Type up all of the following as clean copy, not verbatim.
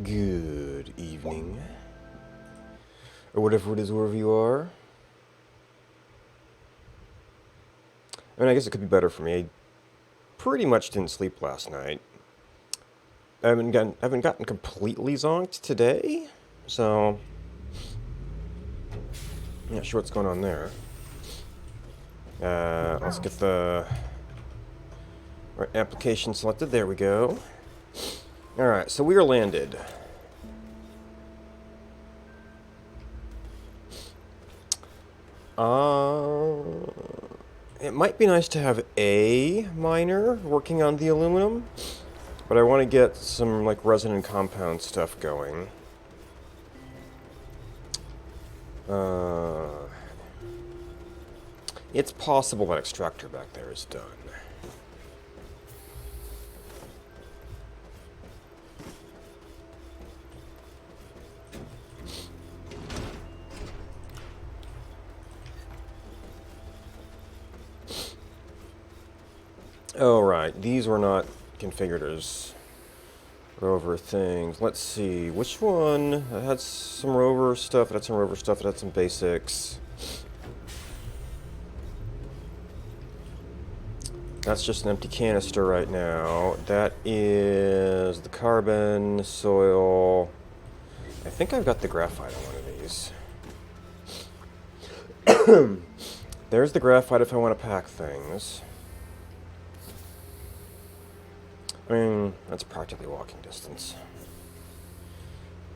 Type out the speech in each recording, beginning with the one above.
Good evening, or whatever it is wherever you are. I mean, I guess it could be better for me. I pretty much didn't sleep last night. I haven't gotten completely zonked today, so I'm not sure what's going on there. Let's get the right application selected. There we go. Alright, so we are landed. It might be nice to have a miner working on the aluminum, but I want to get some like resin and compound stuff going. It's possible that extractor back there is done. Oh, right. These were not configured as rover things. Let's see. Which one? It had some rover stuff. It had some rover stuff. It had some basics. That's just an empty canister right now. That is the carbon, soil. I think I've got the graphite on one of these. There's the graphite if I want to pack things. I mean, that's practically walking distance.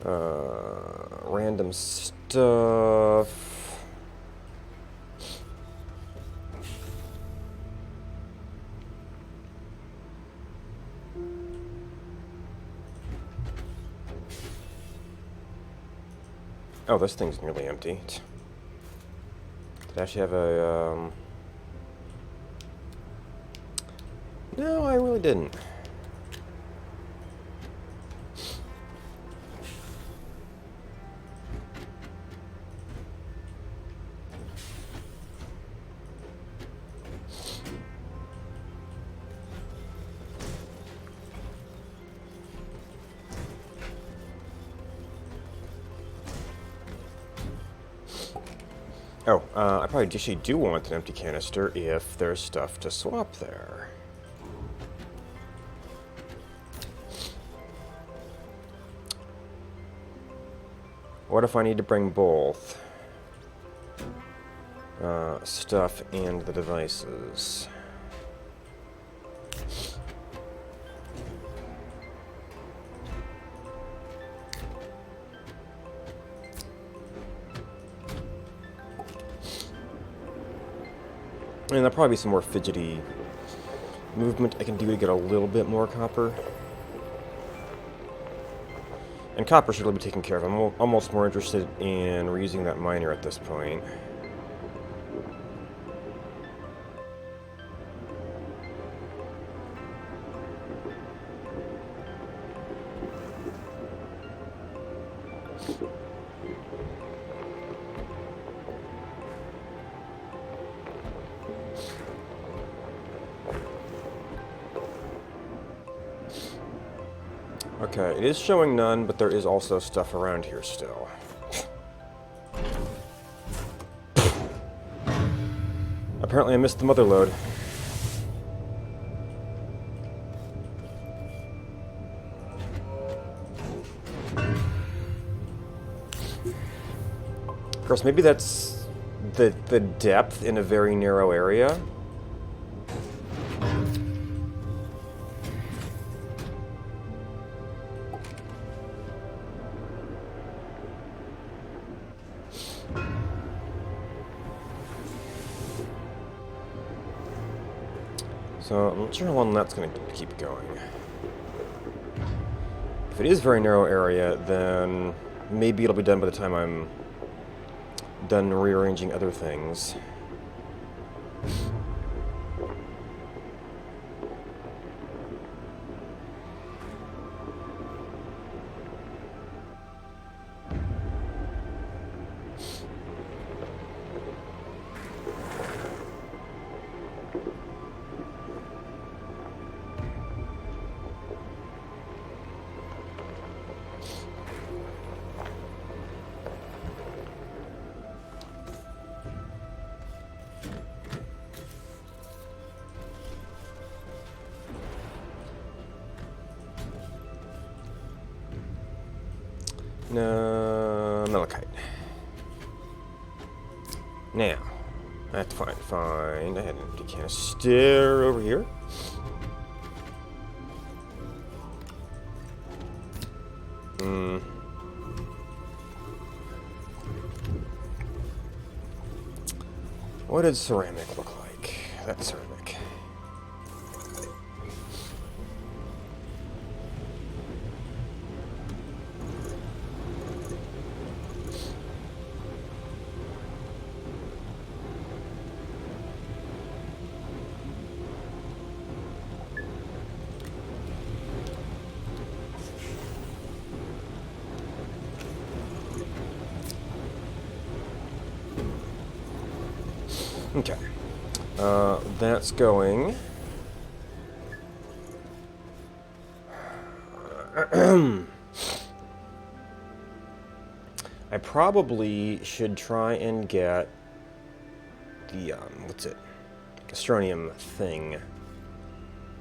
Random stuff. Oh, this thing's nearly empty. Did I actually have a, No, I really didn't. Oh, I probably actually do want an empty canister if there's stuff to swap there. What if I need to bring both? Stuff and the devices. And there'll probably be some more fidgety movement I can do to get a little bit more copper. And copper should really be taken care of. I'm almost more interested in reusing that miner at this point. Okay, it is showing none, but there is also stuff around here still. Apparently I missed the mother load. Of course, maybe that's the depth in a very narrow area. So I'm not sure how long that's going to keep going. If it is a very narrow area, then maybe it'll be done by the time I'm done rearranging other things. No, malachite. Now, That's fine, fine. I had an empty canister over here. What did ceramic look like? That's ceramic. Okay. That's going. I probably should try and get the, what's it? Gastronium thing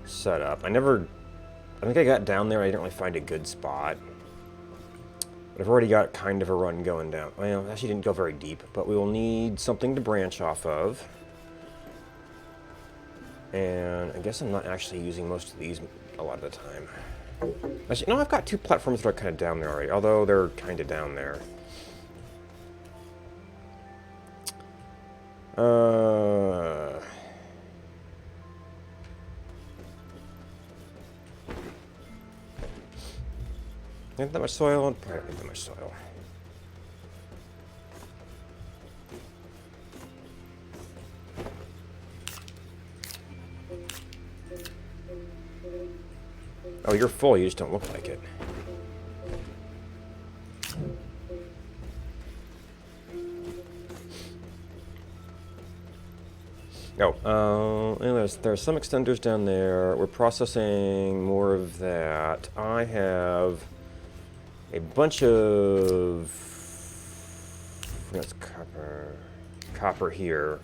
set up. I think I got down there, I didn't really find a good spot. But I've already got kind of a run going down. Well, actually didn't go very deep, but we will need something to branch off of. And I guess I'm not actually using most of these a lot of the time. Actually, no, I've got two platforms that are kind of down there already, although they're kind of down there. Not that much soil? Probably don't need that much soil. Oh, you're full, you just don't look like it. Oh, there's some extenders down there. We're processing more of that. I have a bunch of that's copper here.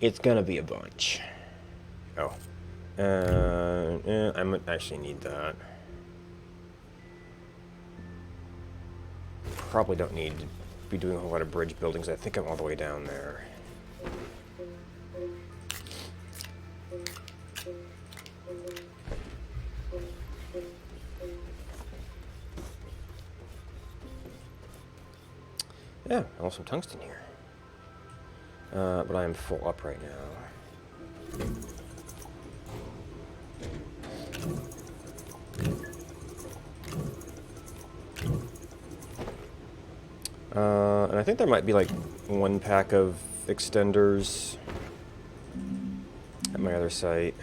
It's gonna be a bunch. Oh, I might actually need that. Probably don't need to be doing a whole lot of bridge buildings. I think I'm all the way down there. Yeah, also some tungsten here. But I am full up right now. And I think there might be like one pack of extenders at my other site.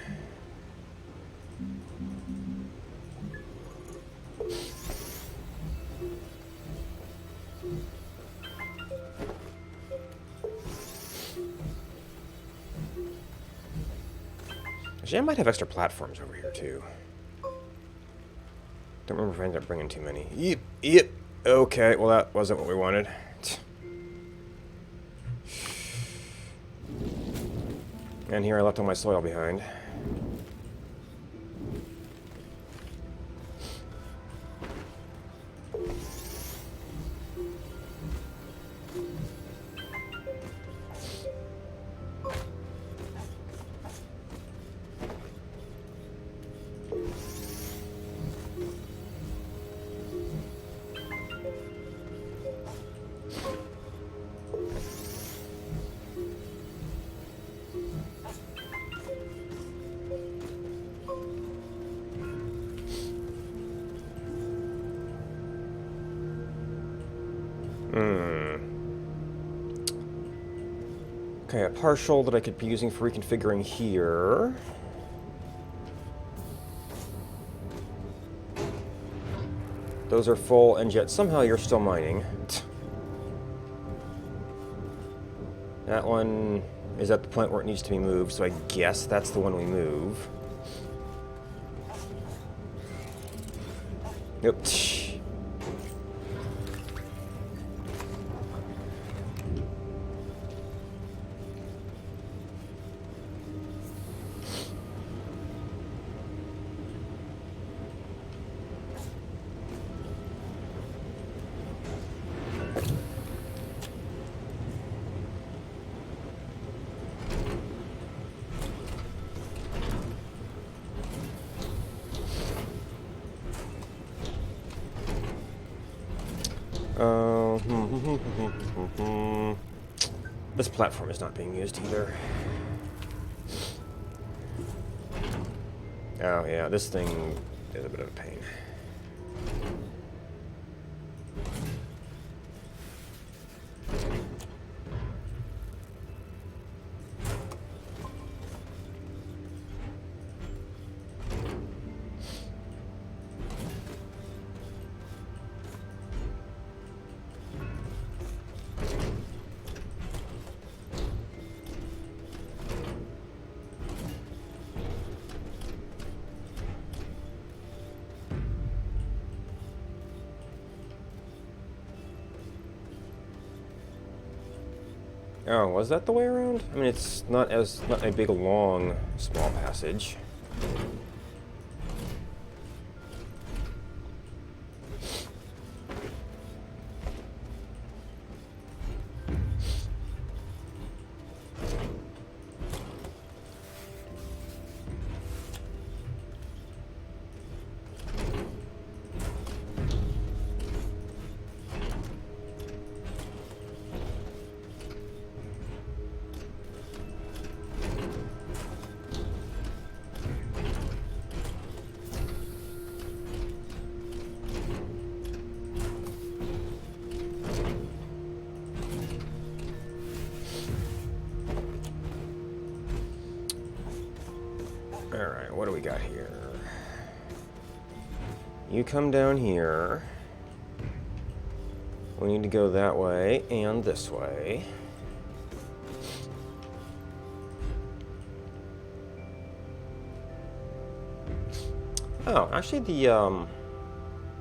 Actually, I might have extra platforms over here too. Don't remember if I ended up bringing too many. Yep. Okay, well that wasn't what we wanted. And here I left all my soil behind. Okay, a partial that I could be using for reconfiguring here. Those are full, and yet somehow you're still mining. That one is at the point where it needs to be moved, so I guess that's the one we move. Yep. This platform is not being used either. Oh yeah, this thing is a bit of a pain. Oh, was that the way around? I mean, it's not a big, long, small passage. Alright, what do we got here? You come down here. We need to go that way and this way. Oh, actually the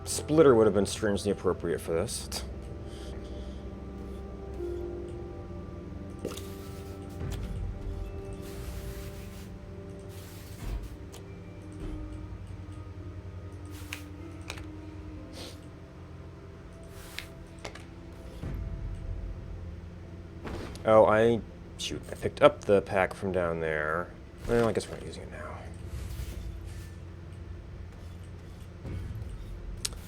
splitter would have been strangely appropriate for this. Oh, I picked up the pack from down there. Well, I guess we're not using it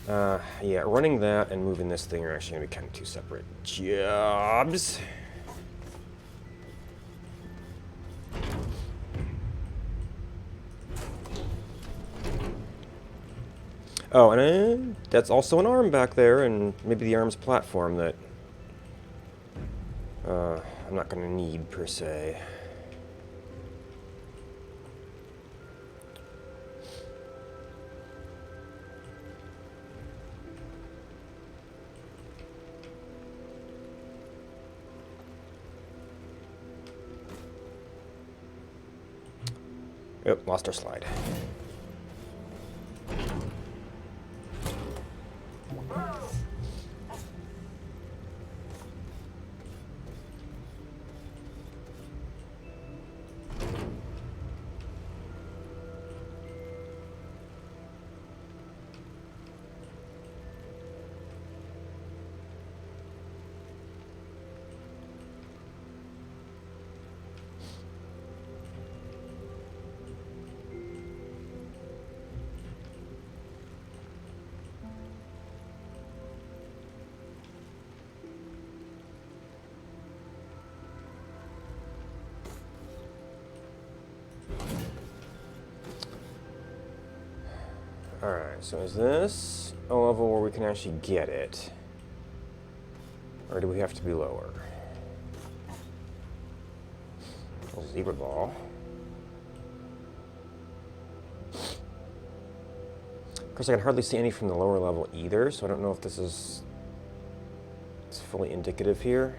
now. Yeah, running that and moving this thing are actually going to be kind of two separate jobs. Oh, and that's also an arm back there, and maybe the arm's platform that I'm not going to need, per se. Yep, lost our slide. Alright, so is this a level where we can actually get it? Or do we have to be lower? Zebra ball. Of course, I can hardly see any from the lower level either, so I don't know if this is fully indicative here.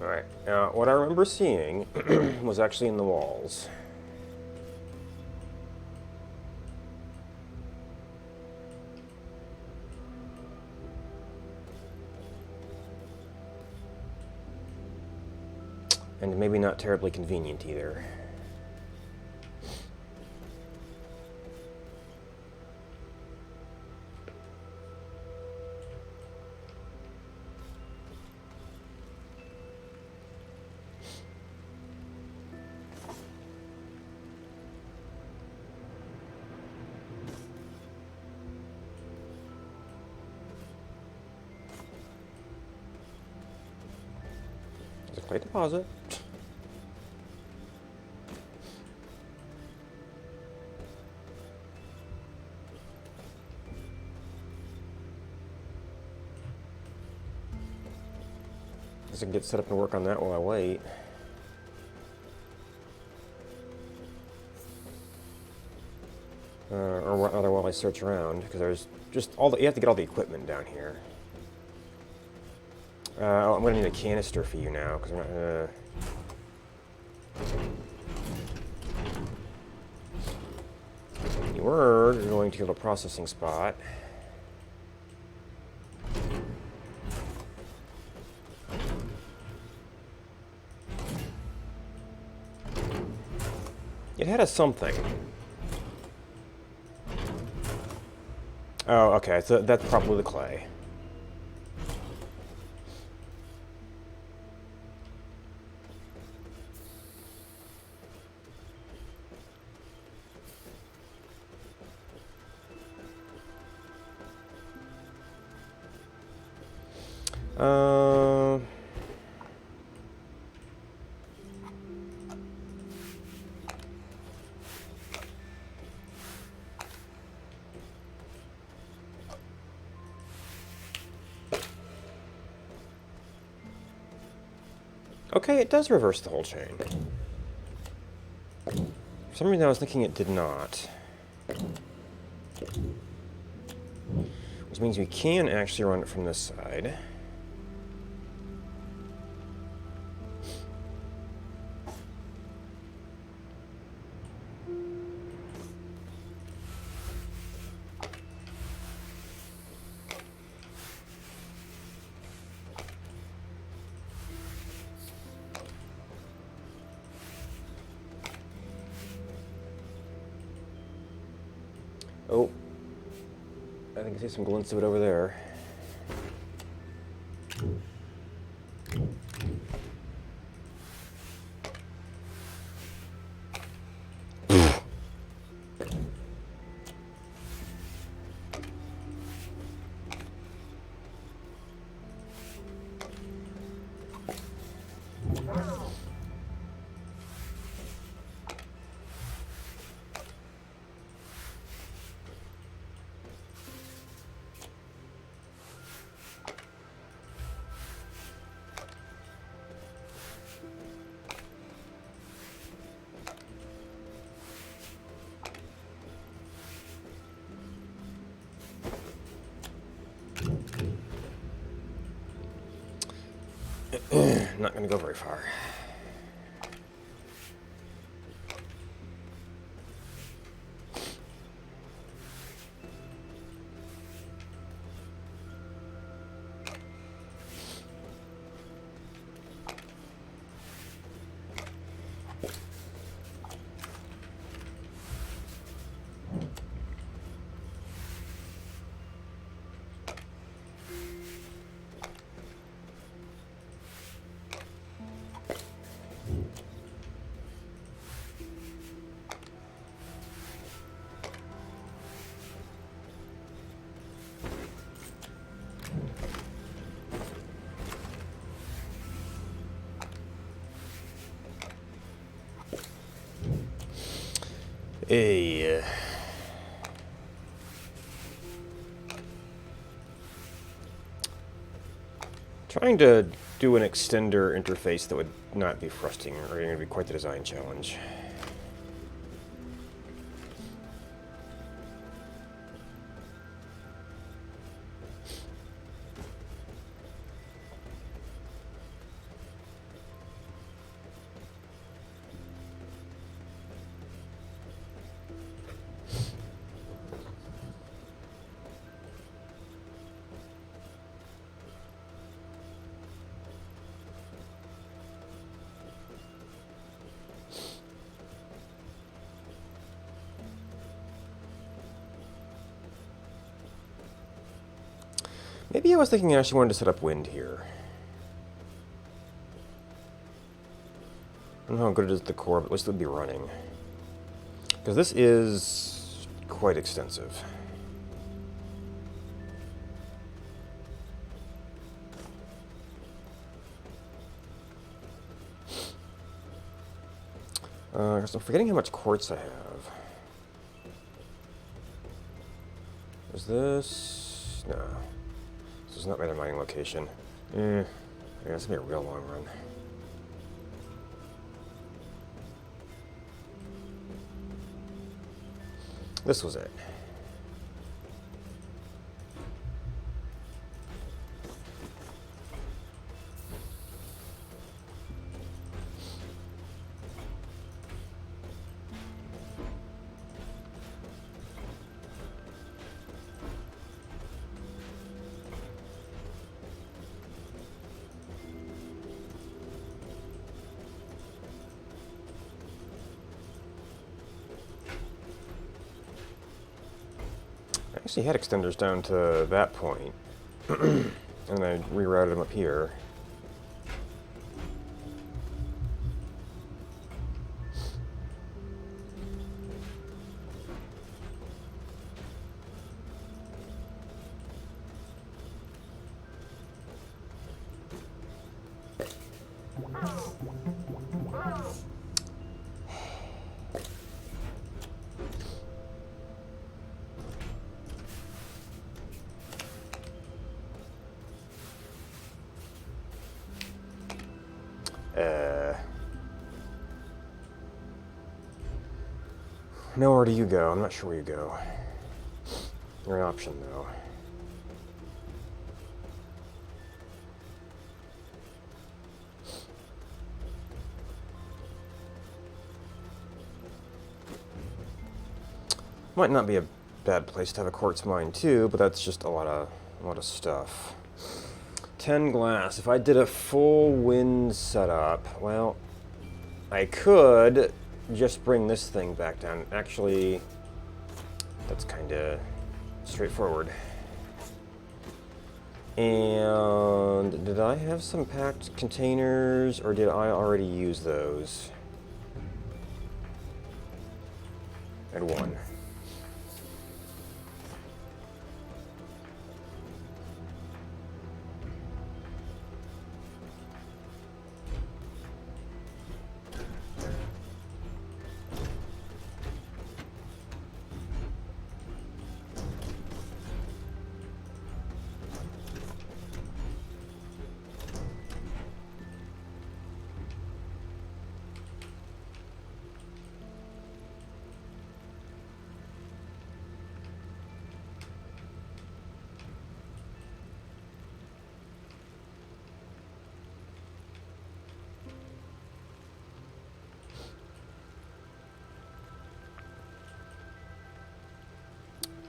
Alright, now what I remember seeing was actually in the walls. And maybe not terribly convenient either. There's a clay deposit. I can get set up and work on that while I wait. Or rather while I search around, because there's just all the, you have to get all the equipment down here. Oh, I'm going to need a canister for you now, because we're not... You were going to go to a processing spot. It had a something. Oh, okay, so that's probably the clay. Okay, it does reverse the whole chain. For some reason I was thinking it did not. Which means we can actually run it from this side. Oh, I think I see some glints of it over there. Not going to go very far. Hey. Trying to do an extender interface that would not be frustrating or going to be quite the design challenge. Maybe I was thinking I actually wanted to set up wind here. I don't know how good it is at the core, but at least it would be running. Because this is quite extensive. I'm forgetting how much quartz I have. Is this... No. This is not my mining location. Yeah, this will be a real long run. This was it. I actually had extenders down to that point, and I rerouted them up here. Nowhere do you go. I'm not sure where you go. You're an option, though. Might not be a bad place to have a quartz mine too, but that's just a lot of stuff. 10 glass. If I did a full wind setup, well, I could just bring this thing back down. Actually, that's kind of straightforward. And did I have some packed containers, or did I already use those? I had one.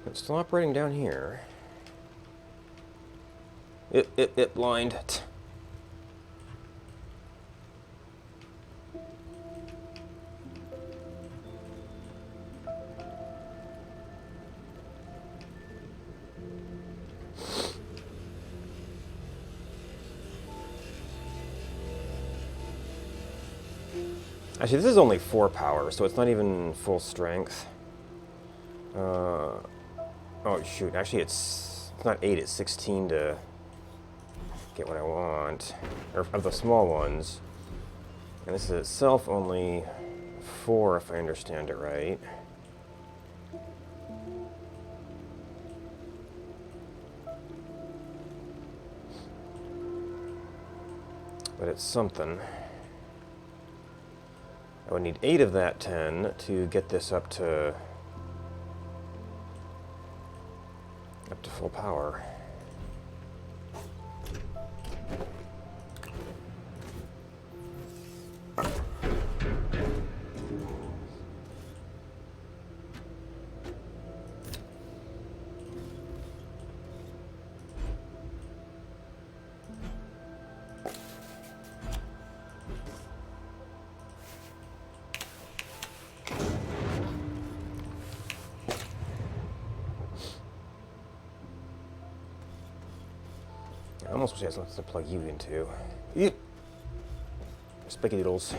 It's still operating down here. It blind. Actually, this is only 4 power, so it's not even full strength. Oh shoot, actually it's not 8, it's 16 to get what I want. Or of the small ones. And this is itself only 4 if I understand it right. But it's something. I would need 8 of that 10 to get this up to full power. almost wish I had something to plug you into. Yep. Spiky doodles.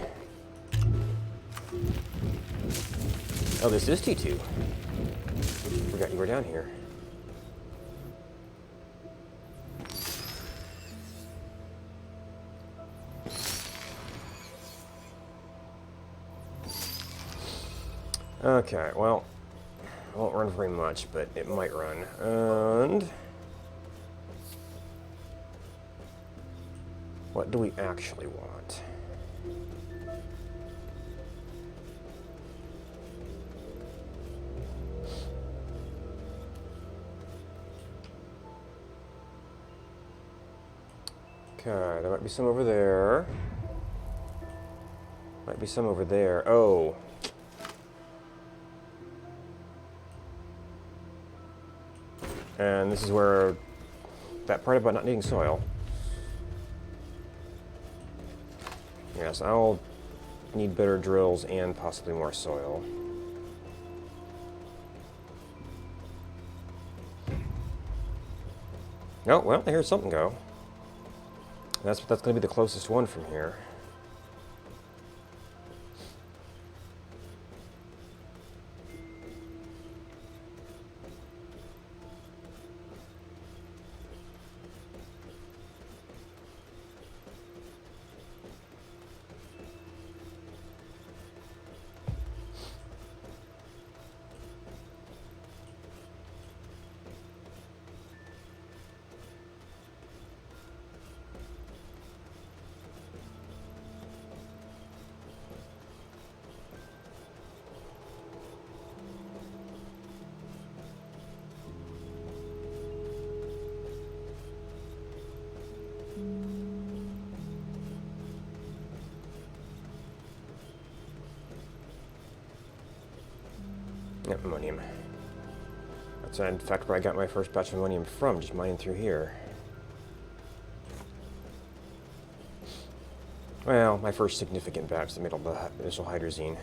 Oh, this is T2. Forgot you were down here. Okay, well, it won't run very much, but it might run. And what do we actually want? Okay, there might be some over there. Might be some over there. Oh. And this is where that part about not needing soil. Yes, I'll need better drills and possibly more soil. Oh, well, I hear something go. That's going to be the closest one from here. Yep, ammonium. That's in fact where I got my first batch of ammonium from, just mining through here. Well, my first significant batch that made all the initial hydrazine.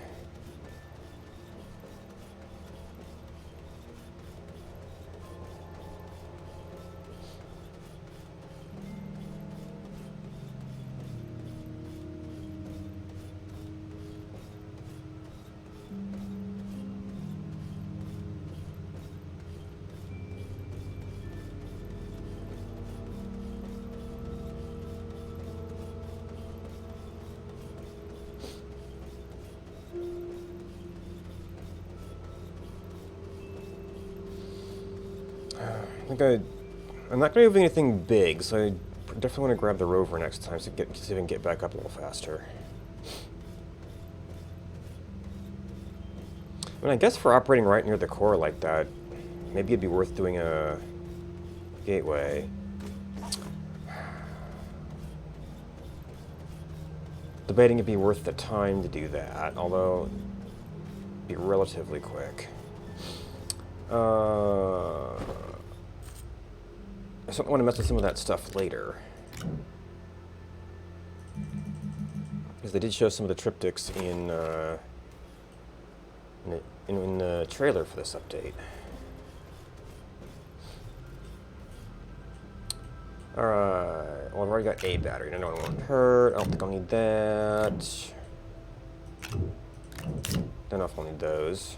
I'm not going to do anything big, so I definitely want to grab the rover next time so see if I can get back up a little faster. I mean, I guess for operating right near the core like that, maybe it'd be worth doing a gateway. Debating it'd be worth the time to do that, although it'd be relatively quick. I certainly want to mess with some of that stuff later. Because they did show some of the triptychs in the trailer for this update. Alright, well I've already got a battery, I don't want her, I don't think I'll need that. Don't know if I'll need those.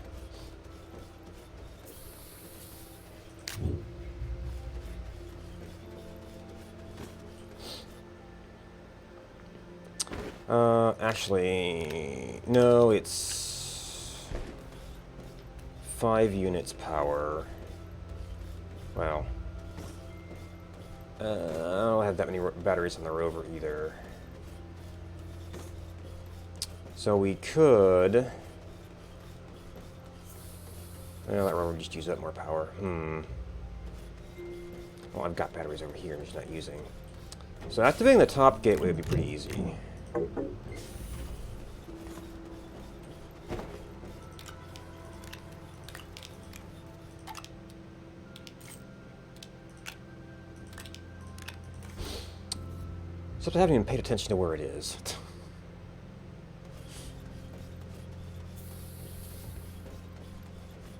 Actually, no, it's 5 units power. Well, I don't have that many batteries on the rover either. So we could... Well, that rover just used up more power. Well, I've got batteries over here I'm just not using. So activating the top gateway would be pretty easy. Except I haven't even paid attention to where it is.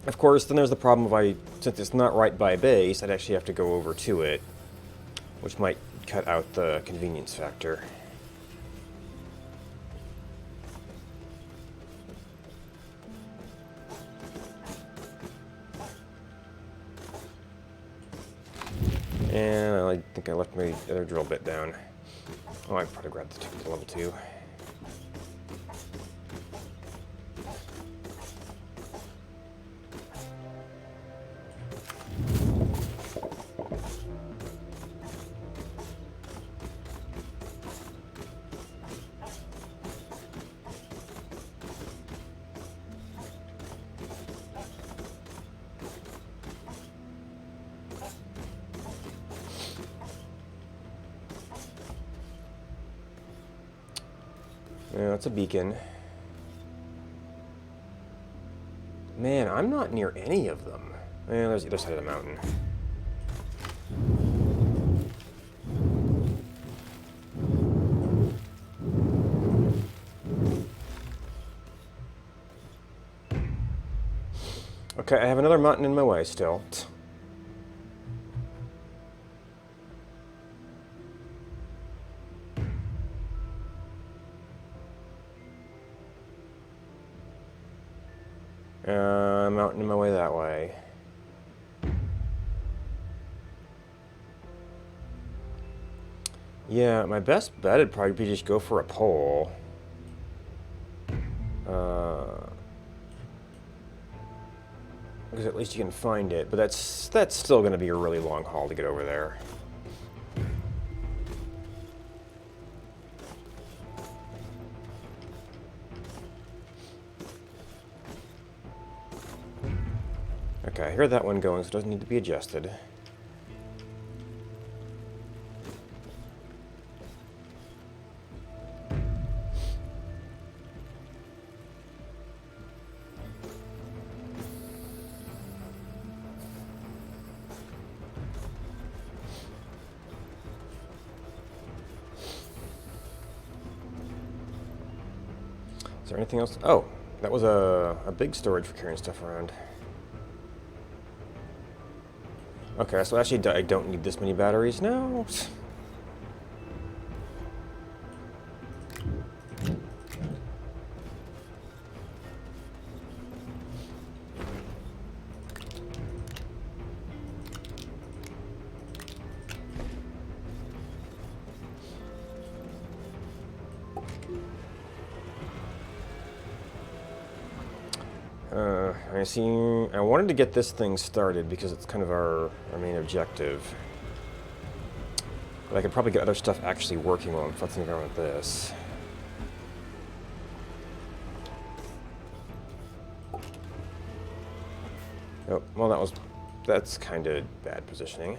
Of course, then there's the problem of since it's not right by base, I'd actually have to go over to it, which might cut out the convenience factor. And I think I left my other drill bit down. Oh, I probably grabbed the level 2. Yeah, that's a beacon. Man, I'm not near any of them. Yeah, there's the other side of the mountain. Okay, I have another mountain in my way still. Mountain in my way that way. Yeah, my best bet would probably be just go for a pole. Because at least you can find it, but that's still going to be a really long haul to get over there. Okay, I hear that one going, so it doesn't need to be adjusted. Is there anything else? Oh, that was a big storage for carrying stuff around. Okay, so actually I don't need this many batteries now. I wanted to get this thing started because it's kind of our main objective. But I could probably get other stuff actually working while I'm futzing around with this. Oh, well that's kind of bad positioning.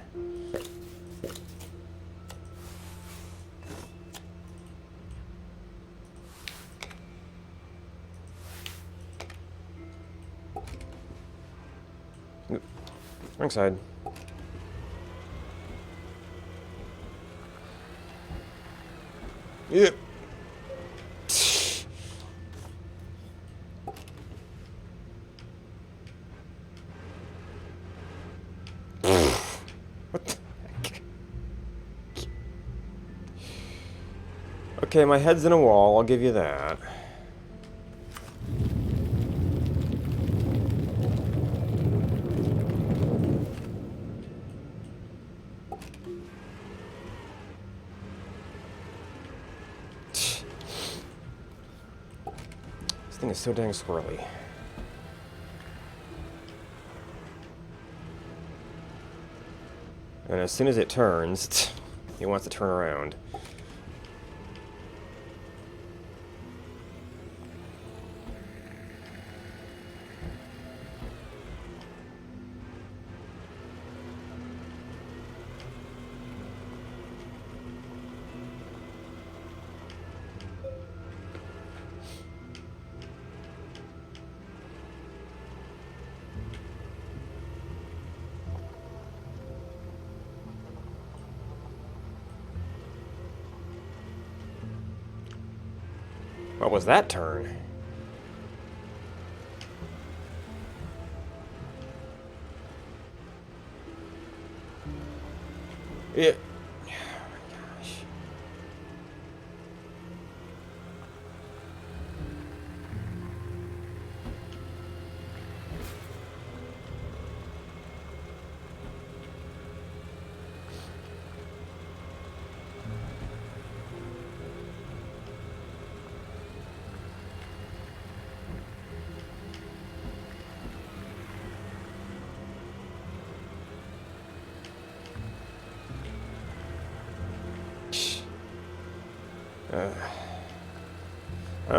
Wrong side. Yep. What the heck? Okay, my head's in a wall, I'll give you that. This thing is so dang squirrely. And as soon as it turns, it wants to turn around. What was that turn? It...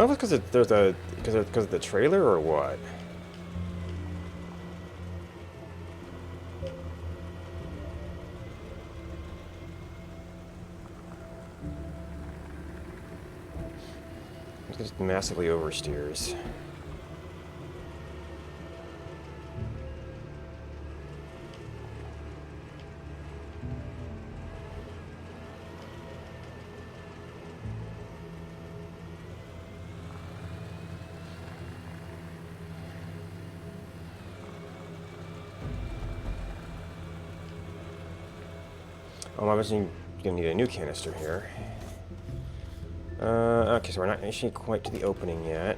don't know if it's because of the trailer or what. It just massively oversteers. Oh, I'm obviously gonna need a new canister here. Okay, so we're not actually quite to the opening yet.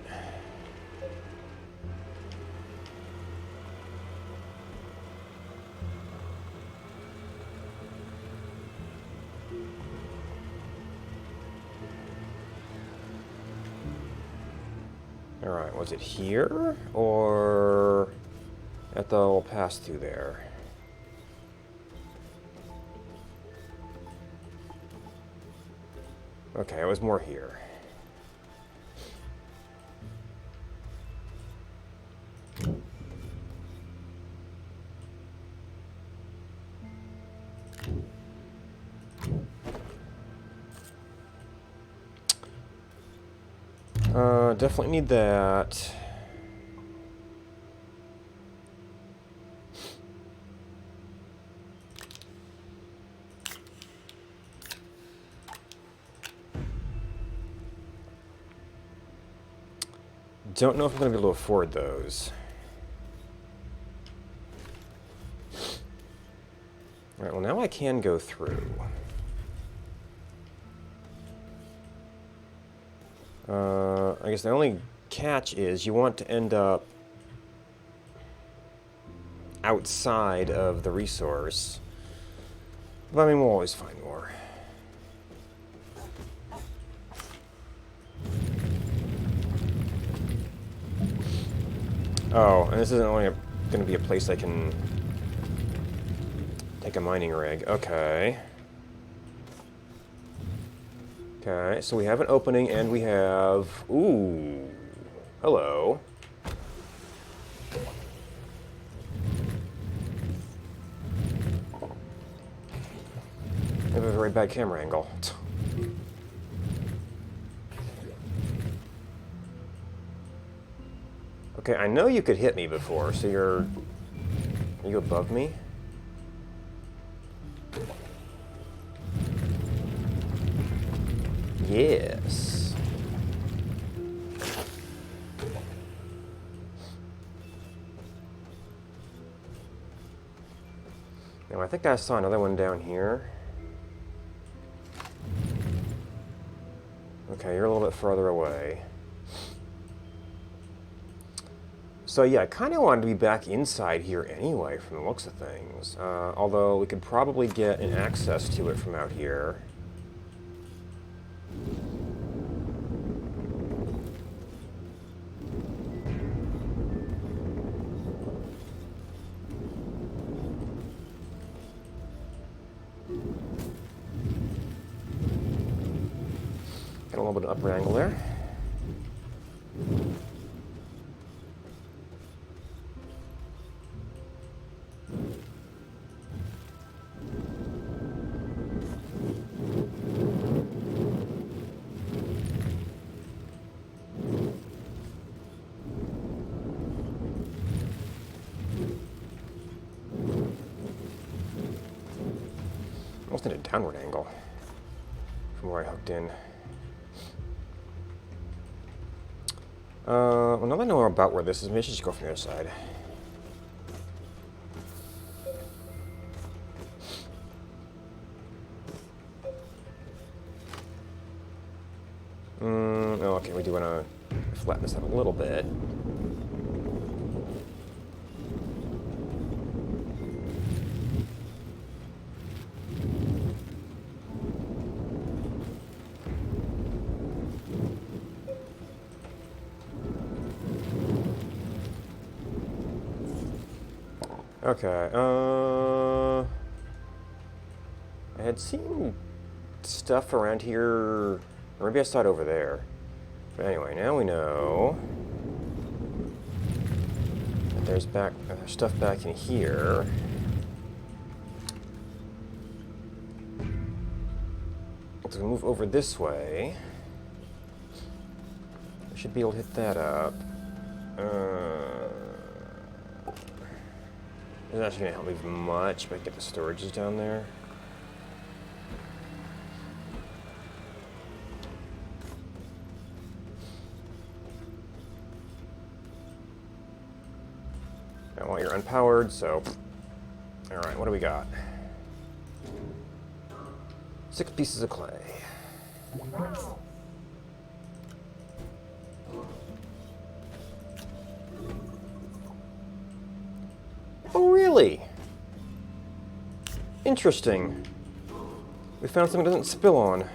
Alright, was it here? Or at the little pass-through there? Okay, it was more here. Definitely need that. Don't know if I'm going to be able to afford those. Alright, well now I can go through. I guess the only catch is you want to end up outside of the resource. But I mean, we'll always find more. Oh, and this isn't only going to be a place I can take a mining rig. Okay. Okay, so we have an opening and we have... Ooh. Hello. I have a very bad camera angle. Okay, I know you could hit me before, so you're... Are you above me? Yes. Now, I think I saw another one down here. Okay, you're a little bit further away. So yeah, I kind of wanted to be back inside here anyway, from the looks of things. Although we could probably get an access to it from out here. Got a little bit of upper angle there. Almost at a downward angle from where I hooked in. Well, now that I know about where this is, maybe I should just go from the other side. Oh, okay, we do want to flatten this out a little bit. Okay, I had seen stuff around here, or maybe I saw it over there. But anyway, now we know that there's stuff back in here. As we move over this way, we should be able to hit that up. It's not actually going to help me much, but I get the storages down there. I want your unpowered, so... Alright, what do we got? 6 pieces of clay. Oh, really? Interesting. We found something that doesn't spill on.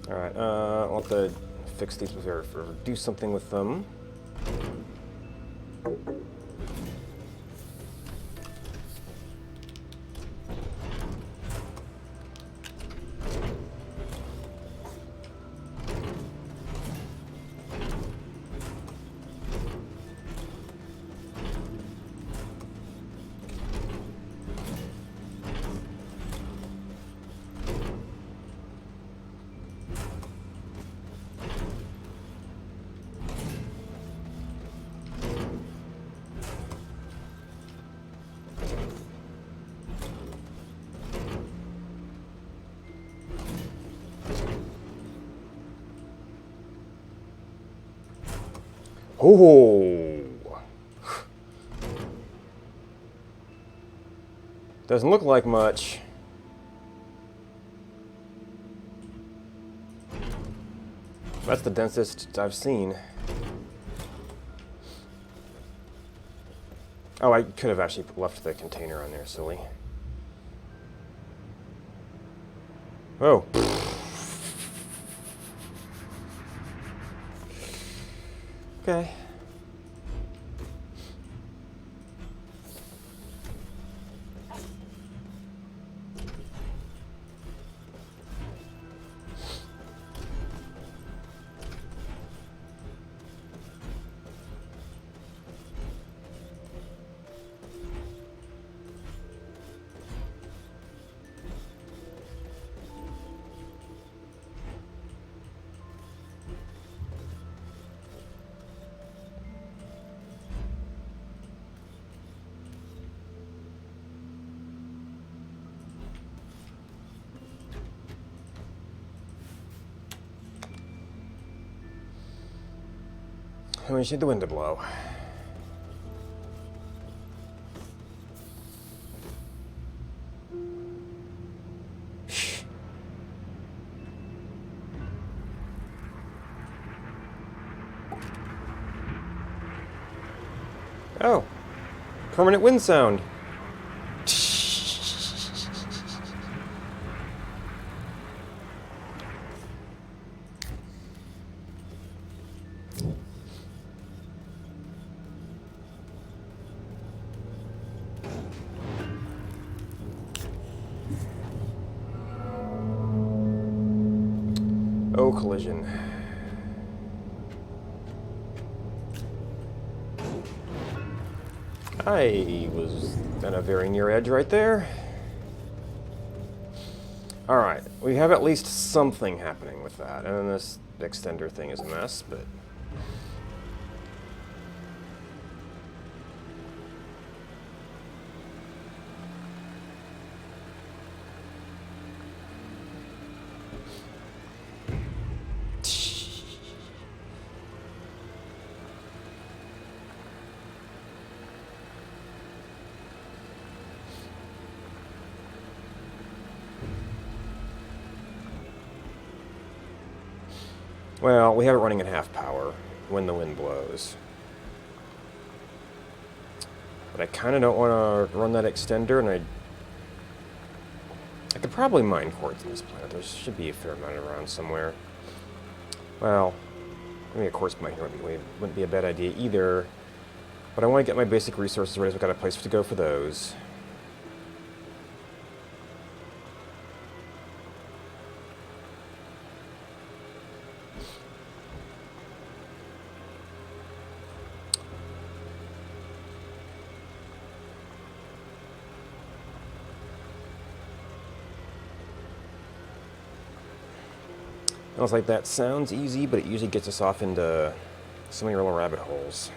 Alright, I'll have to fix these or do something with them. Oh! Doesn't look like much. That's the densest I've seen. Oh, I could have actually left the container on there, silly. Oh. Okay. And we just need the wind to blow. Oh, permanent wind sound. Oh, collision. I was at a very near edge right there. Alright, we have at least something happening with that. And then this extender thing is a mess, but... Well, we have it running at half power when the wind blows. But I kind of don't want to run that extender, and I could probably mine quartz in this planet. There should be a fair amount around somewhere. Well, Maybe a quartz mine here wouldn't be a bad idea either. But I want to get my basic resources ready so I've got a place to go for those. I was like, that sounds easy, but it usually gets us off into so many little rabbit holes.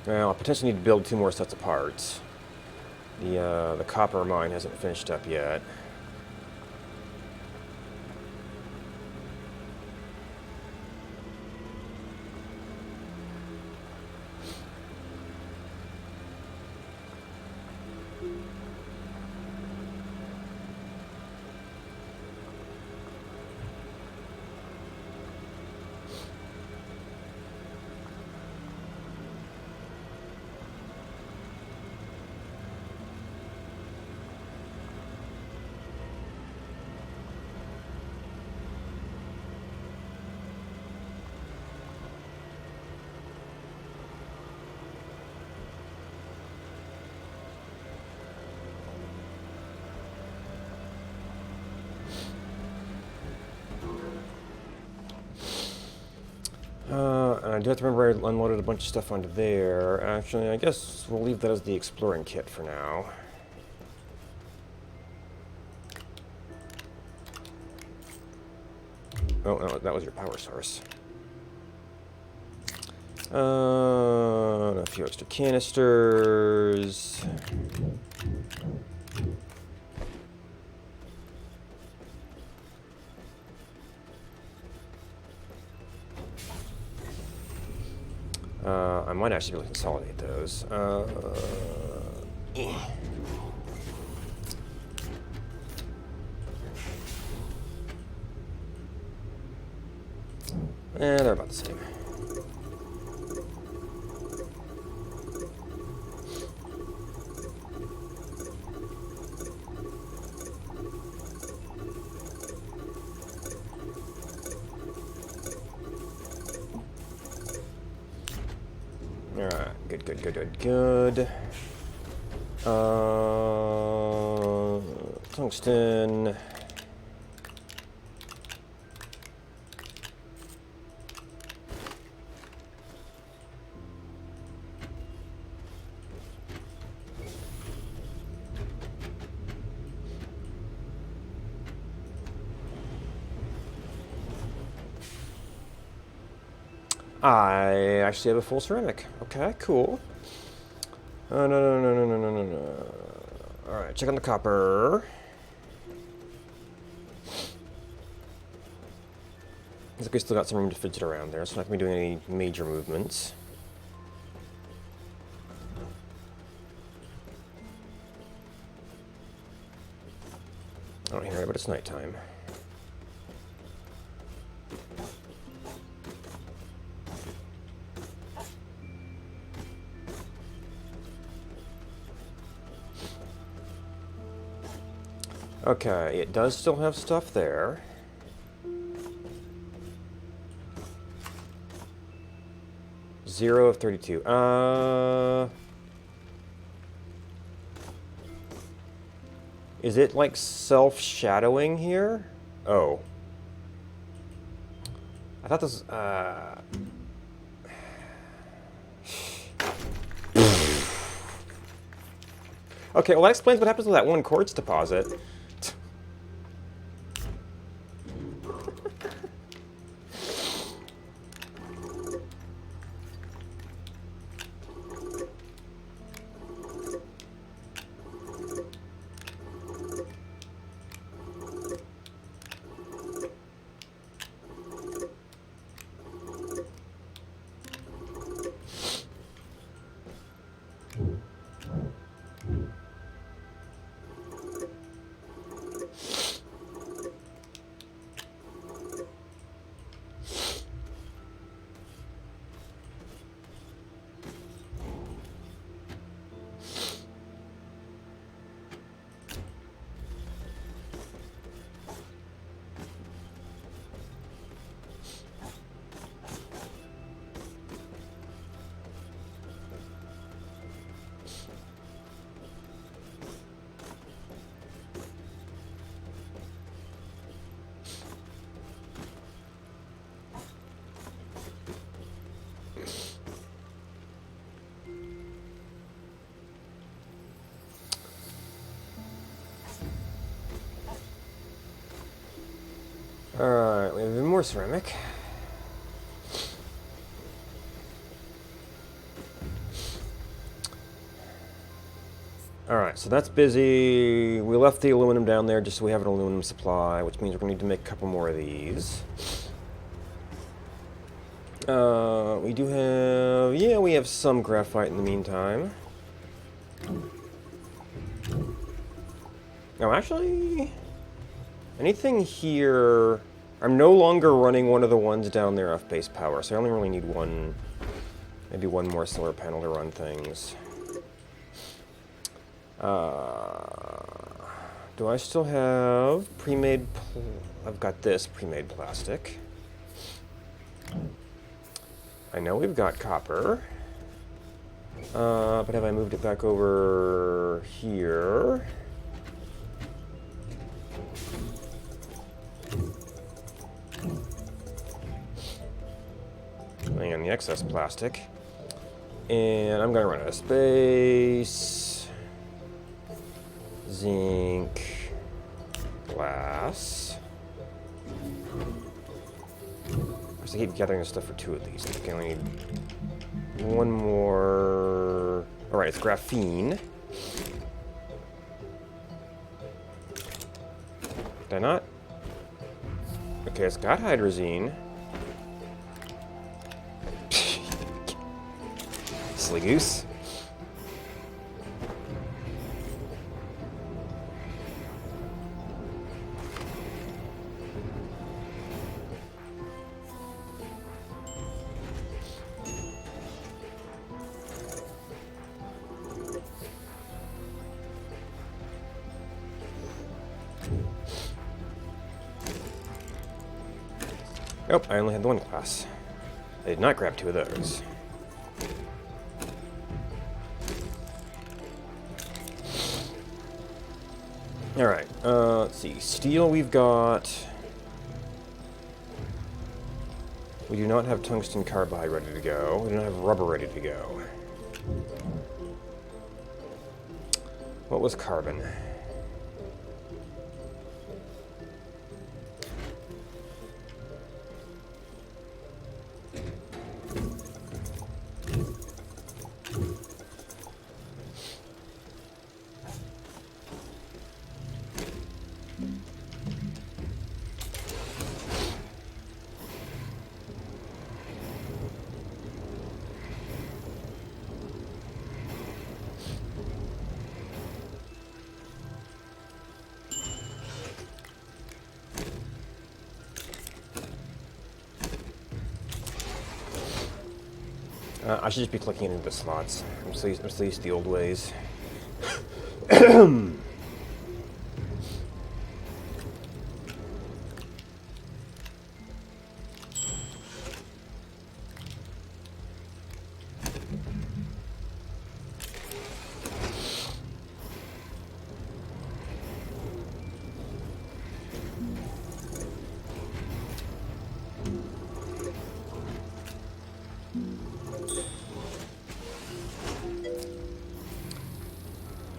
Well, I potentially need to build 2 more sets of parts. The copper mine hasn't finished up yet. And I do have to remember I unloaded a bunch of stuff onto there. Actually, I guess we'll leave that as the exploring kit for now. Oh, no, that was your power source. A few extra canisters. I might actually be able to consolidate those. They're about the same. Alright, good. Tungsten. I actually have a full ceramic. Okay, cool. No. Alright, check on the copper. Looks like we still got some room to fidget around there, so I'm not going to be doing any major movements. I don't hear it, but it's nighttime. Okay, it does still have stuff there. Zero of 32. Is it like self-shadowing here? Oh. I thought this Okay, well that explains what happens with that one quartz deposit. Alright, we have even more ceramic. Alright, so that's busy. We left the aluminum down there just so we have an aluminum supply, which means we're going to need to make a couple more of these. We do have... yeah, we have some graphite in the meantime. Oh, actually... anything here... I'm no longer running one of the ones down there off base power, so I only really need one... maybe one more solar panel to run things. Do I still have pre-made... I've got this pre-made plastic. I know we've got copper. But have I moved it back over here? Laying on the excess plastic. And I'm gonna run out of space. Zinc. Glass. I keep gathering stuff for two of these. I think I only need one more. Alright, it's graphene. Did I not? Okay, it's got hydrazine. Silly goose. Nope, I only had the one class. I did not grab two of those. Alright, let's see. Steel we've got. We do not have tungsten carbide ready to go. We don't have rubber ready to go. What was carbon? I should just be clicking it into the slots. I'm still used to the old ways.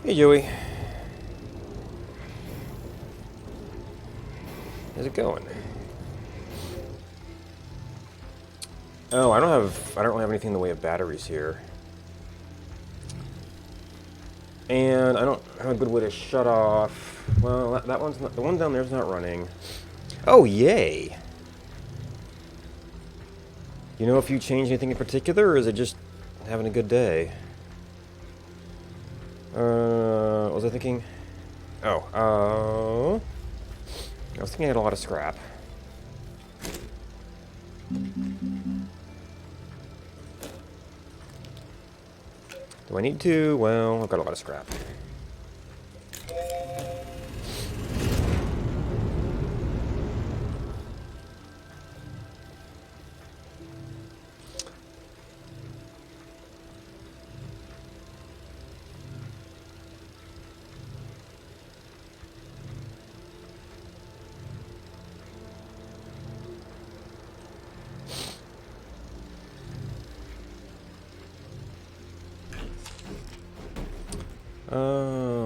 Hey, Joey. How's it going? Oh, I don't really have anything in the way of batteries here. And I don't have a good way to shut off. Well, that one's not, the one down there's not running. Oh, yay! You know if you changed anything in particular, or is it just having a good day? What was I thinking? Oh, I was thinking I had a lot of scrap. Do I need to? Well, I've got a lot of scrap.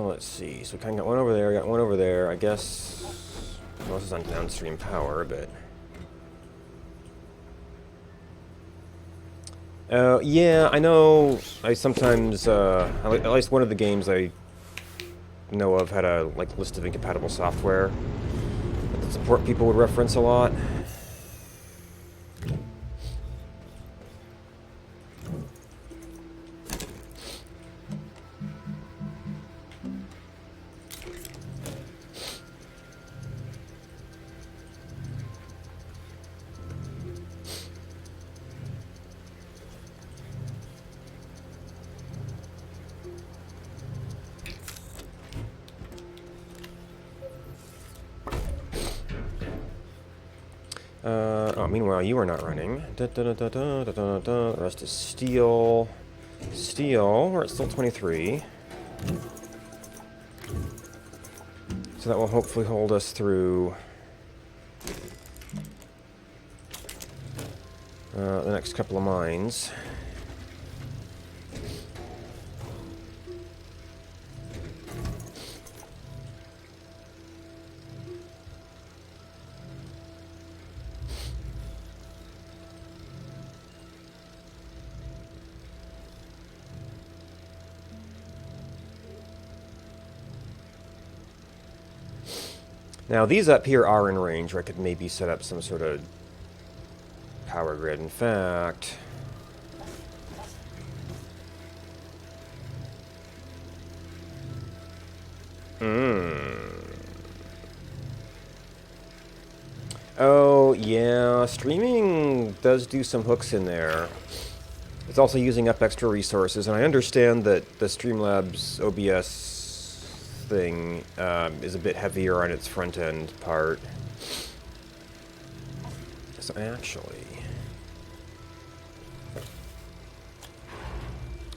Let's see. So we kind of got one over there, got one over there. I guess Well, this is on downstream power, but... yeah, I know I sometimes, at least one of the games I know of had a, like, list of incompatible software that the support people would reference a lot. Oh, meanwhile, you are not running. The rest is steel. Steel, we're at still 23. So that will hopefully hold us through the next couple of mines. Now, these up here are in range where I could maybe set up some sort of power grid. In fact... Oh, yeah, streaming does do some hooks in there. It's also using up extra resources, and I understand that the Streamlabs OBS thing is a bit heavier on its front-end part. So actually,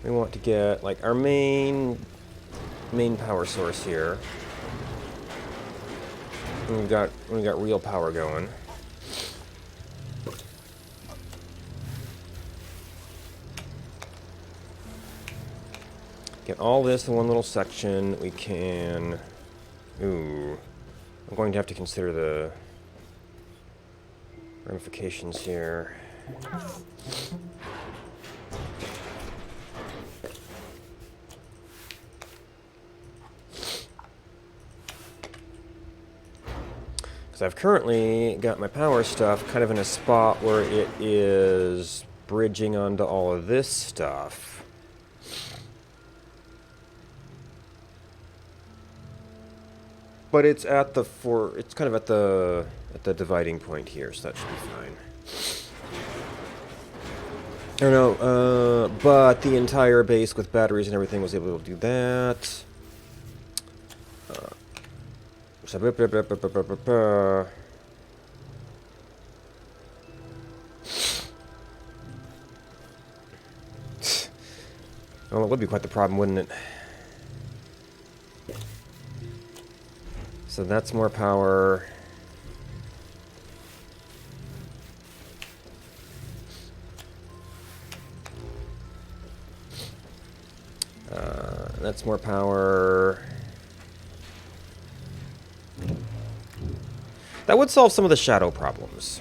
we want to get, like, our main power source here. And we've got real power going. Get all this in one little section. We can... Ooh. I'm going to have to consider the ramifications here. Because I've currently got my power stuff kind of in a spot where it is bridging onto all of this stuff. But it's at the it's kind of at the dividing point here, so that should be fine. I don't know, but the entire base with batteries and everything was able to do that. Well, it would be quite the problem, wouldn't it? So that's more power. That's more power. That would solve some of the shadow problems.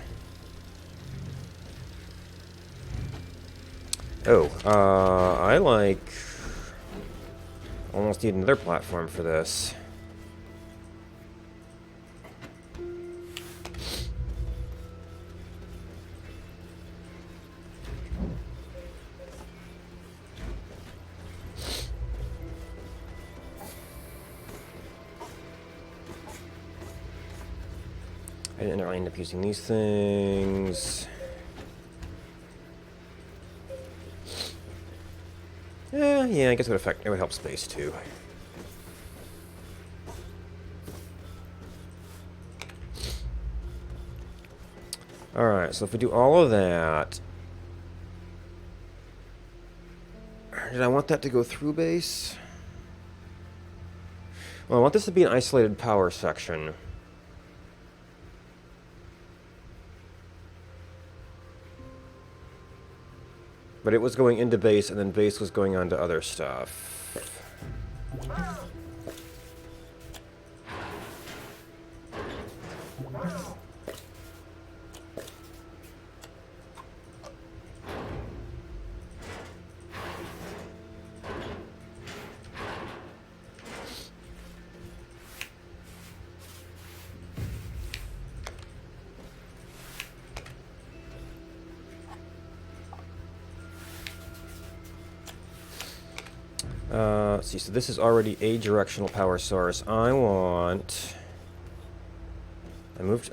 Oh, I like... almost need another platform for this. I didn't really end up using these things. Yeah, I guess it would help space too. Alright, so if we do all of that... Did I want that to go through base? Well, I want this to be an isolated power section. But it was going into base, and then base was going on to other stuff. Let's see, so this is already a directional power source. I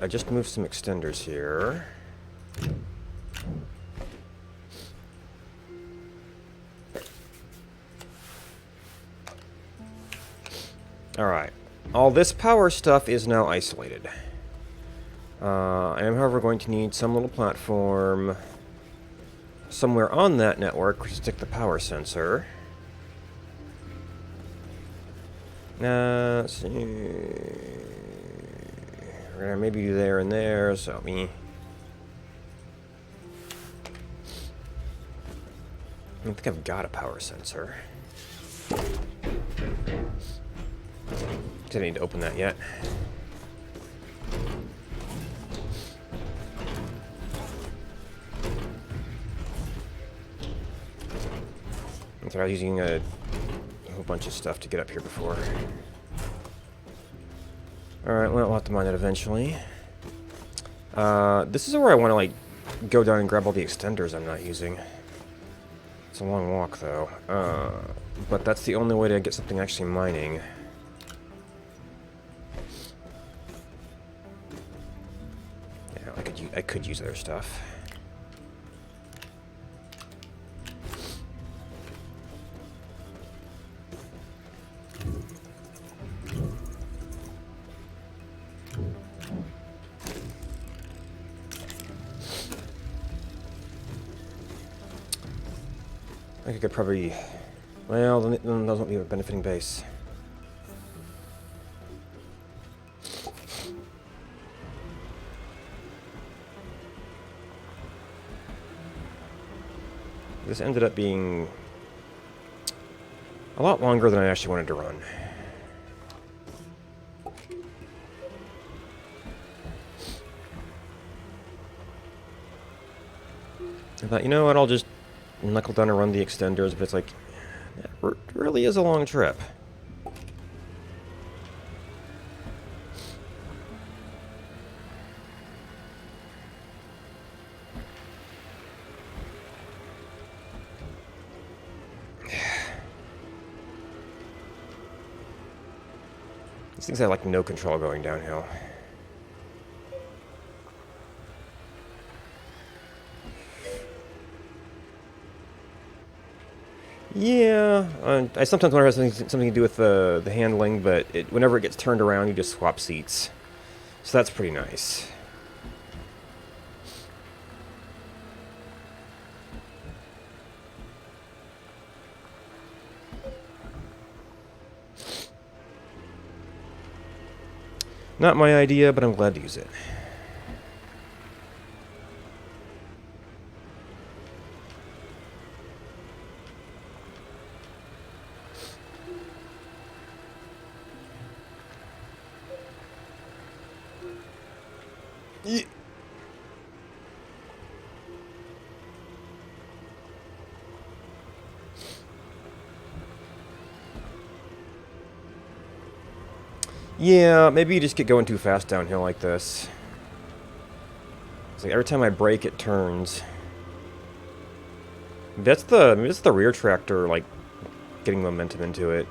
just moved some extenders here. Alright. All this power stuff is now isolated. I am, however, going to need some little platform somewhere on that network to stick the power sensor. Let's see. We're gonna maybe do there and there, so I don't think I've got a power sensor. Didn't need to open that yet. I was using a whole bunch of stuff to get up here before. Alright, well, I'll have to mine it eventually. This is where I want to, like, go down and grab all the extenders I'm not using. It's a long walk, though. But that's the only way to get something actually mining. Yeah, I could use other stuff. I could probably... Well, then those won't be a benefiting base. This ended up being a lot longer than I actually wanted to run. I thought, you know what, I'll just knuckle down and run the extenders, but it's like, it really is a long trip. These things have like no control going downhill. Yeah, I sometimes wonder if it has something to do with the handling, but whenever it gets turned around, you just swap seats. So that's pretty nice. Not my idea, but I'm glad to use it. Yeah, maybe you just get going too fast downhill like this. It's like every time I brake, it turns. Maybe that's the rear tractor, like, getting momentum into it.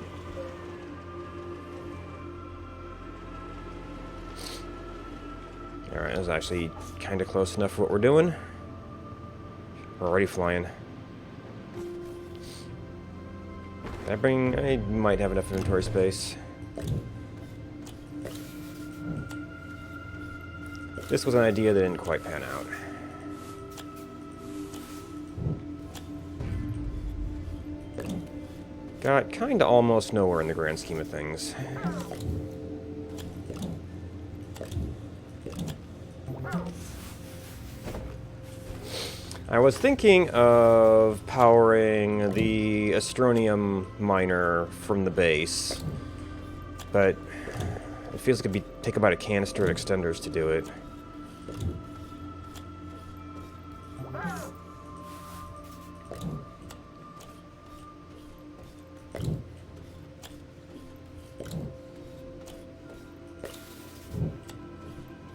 Alright, that was actually kind of close enough for what we're doing. We're already flying. I might have enough inventory space. This was an idea that didn't quite pan out. Got kinda almost nowhere in the grand scheme of things. I was thinking of powering the Astronium miner from the base, but it feels like it'd take about a canister of extenders to do it.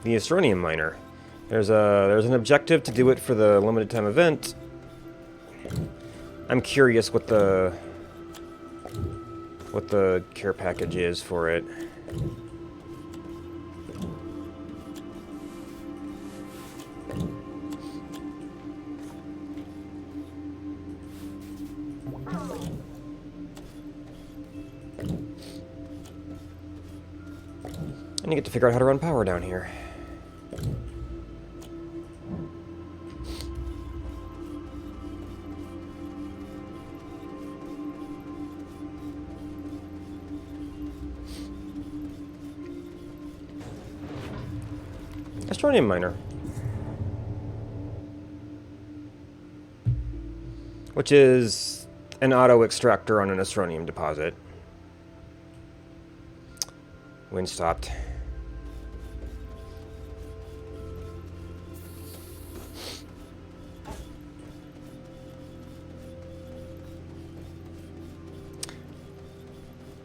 The Astronium miner. There's an objective to do it for the limited time event. I'm curious what the what the care package is for it. And you get to figure out how to run power down here. Strontium miner. Which is an auto-extractor on an strontium deposit. Wind stopped.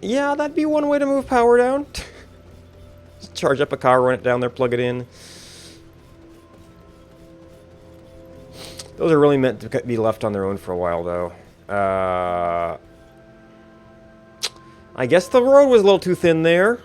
Yeah, that'd be one way to move power down. Just charge up a car, run it down there, plug it in. Those are really meant to be left on their own for a while, though. I guess the road was a little too thin there.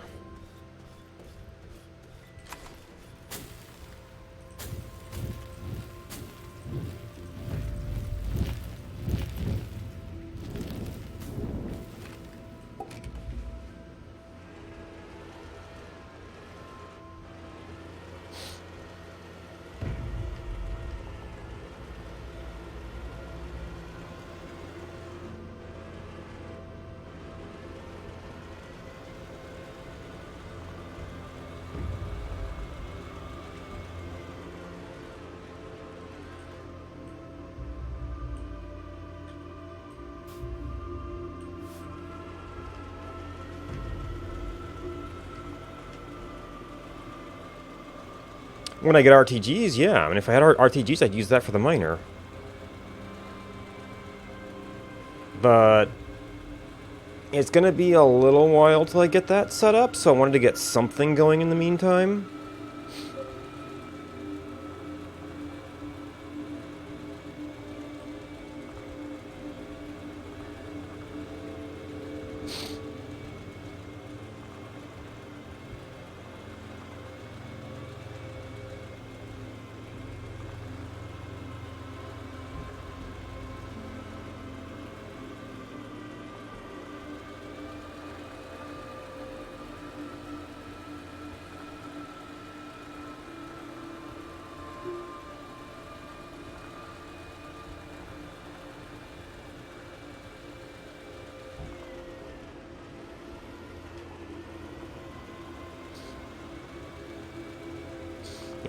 When I get RTGs, yeah. I mean, if I had RTGs, I'd use that for the miner. But it's going to be a little while till I get that set up, so I wanted to get something going in the meantime.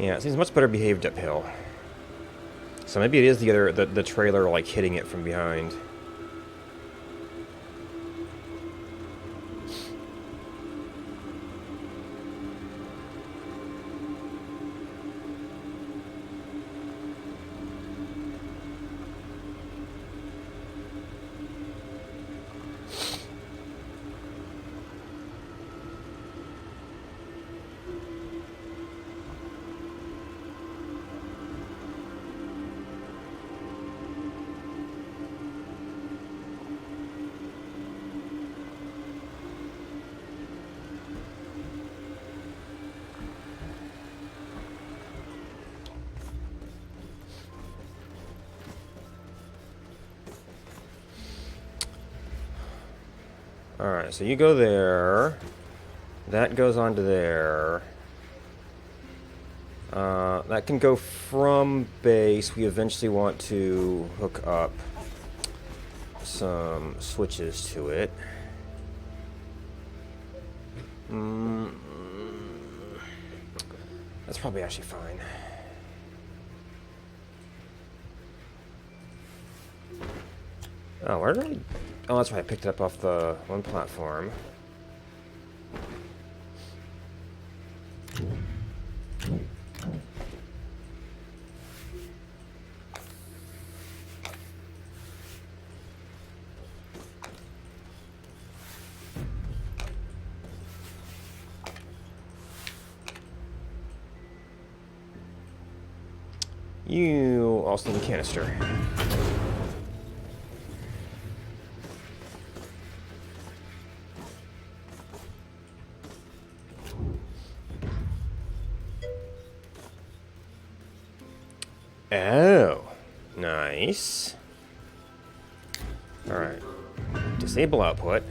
Yeah, it seems much better behaved uphill. So maybe it is the trailer like hitting it from behind. Alright, so you go there. That goes onto there. That can go from base. We eventually want to hook up some switches to it. That's probably actually fine. Oh, where did I... Oh, that's right. I picked it up off the one platform. You also need a canister. Oh, nice. Alright. Disable output.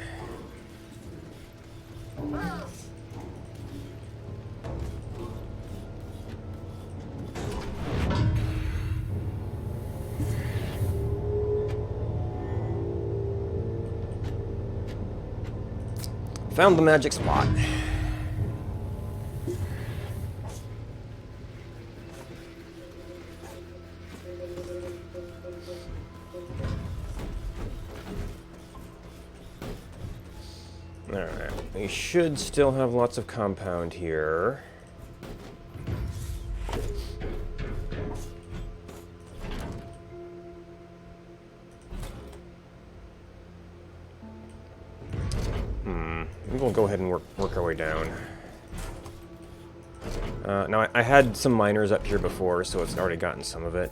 Found the magic spot. Alright, we should still have lots of compound here. Maybe we'll go ahead and work our way down. Now, I had some miners up here before, so it's already gotten some of it.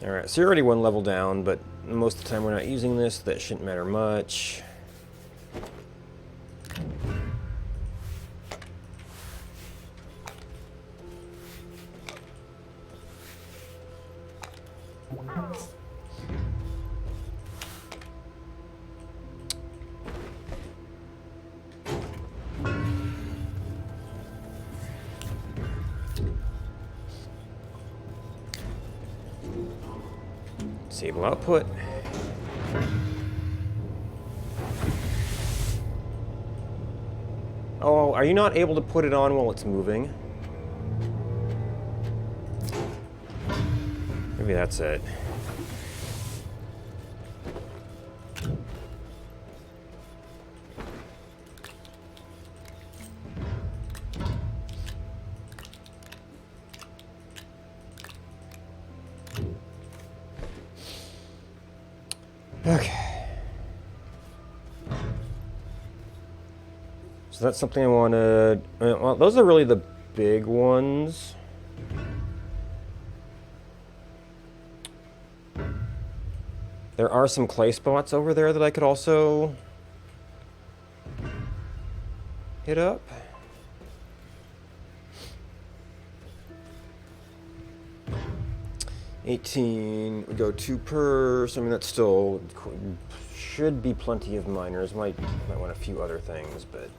Alright, so you're already one level down, but most of the time we're not using this, so that shouldn't matter much. Disable output. Oh, are you not able to put it on while it's moving? Maybe that's it. Okay. So that's something I wanted. Well, those are really the big ones. There are some clay spots over there that I could also hit up. $18, we go 2 per, so I mean that's still, should be plenty of miners. Might want a few other things, but...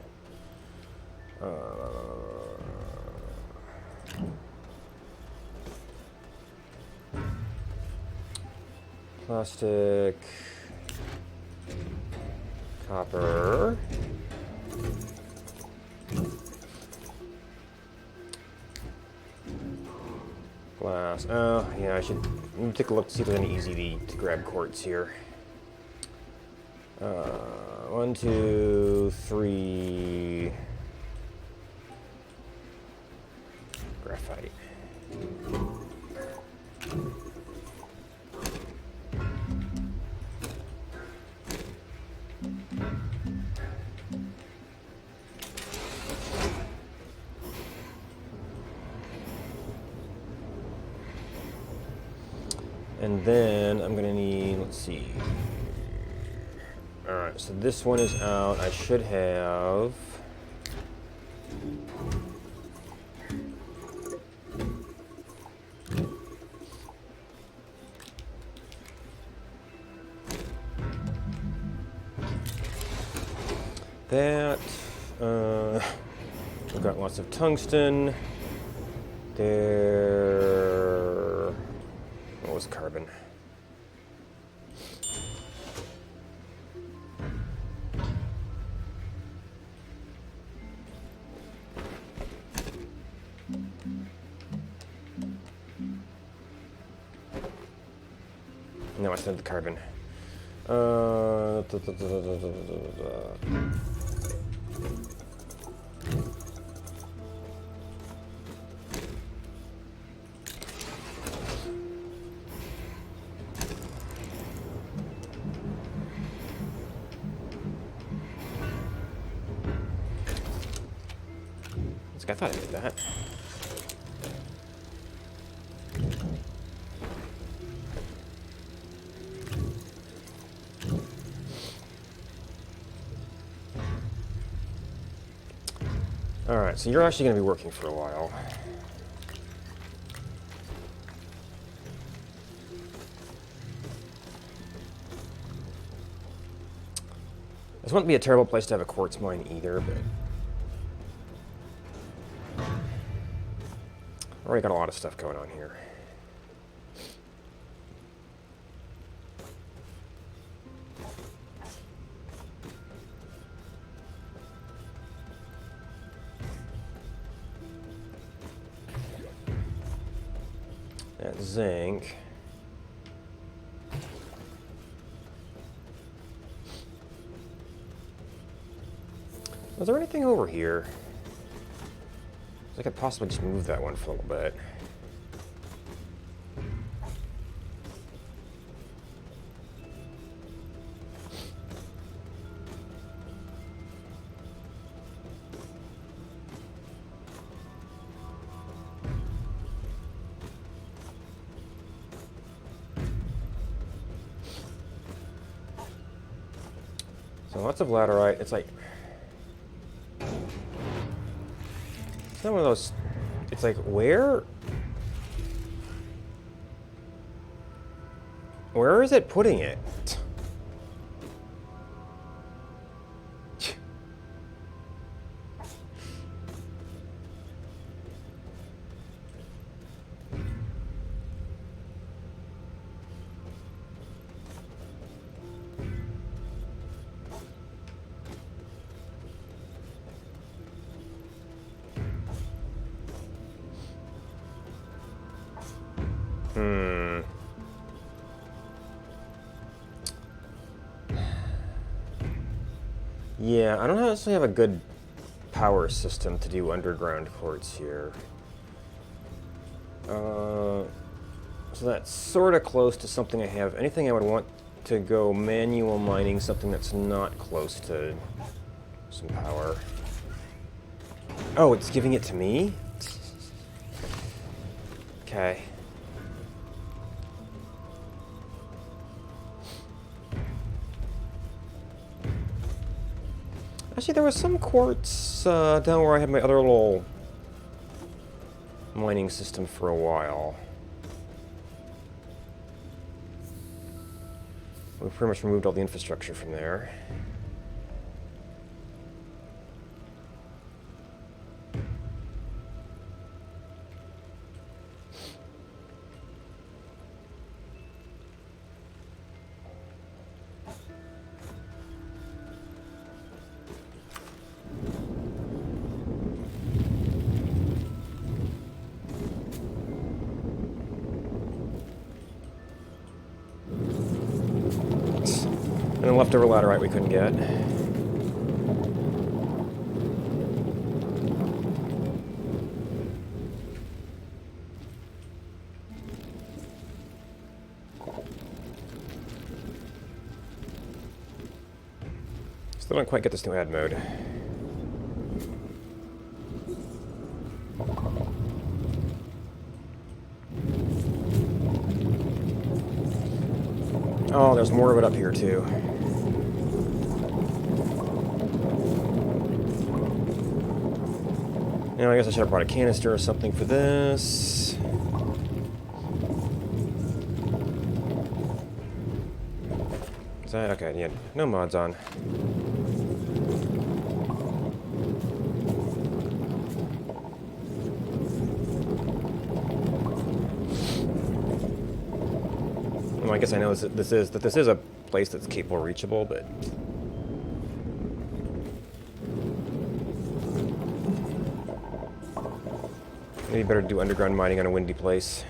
plastic, copper, glass. Oh, yeah, I should take a look to see if there's any easy to grab quartz here. 1, 2, 3. Graphite. And then I'm gonna need, let's see. All right, so this one is out. I should have. That. We've got lots of tungsten. There. What was carbon? No, it's not the carbon. I thought I did that. Alright, so you're actually going to be working for a while. This wouldn't be a terrible place to have a quartz mine either, but... already got a lot of stuff going on here. That zinc. Was there anything over here? I could possibly just move that one for a little bit. So lots of laterite. It's like... it's not one of those... it's like, where is it putting it? Yeah, I don't necessarily have a good power system to do underground quartz here. So that's sort of close to something I have. Anything I would want to go manual mining, something that's not close to some power. Oh, it's giving it to me? Okay. Actually, there was some quartz down where I had my other little mining system for a while. We pretty much removed all the infrastructure from there. And then leftover laterite we couldn't get. Still don't quite get this new add mode. Oh, there's more of it up here too. Now, I guess I should have brought a canister or something for this. Is that okay? Yeah, no mods on. Well, I guess I know this is a place that's capable of reachable, but. Maybe better do underground mining on a windy place.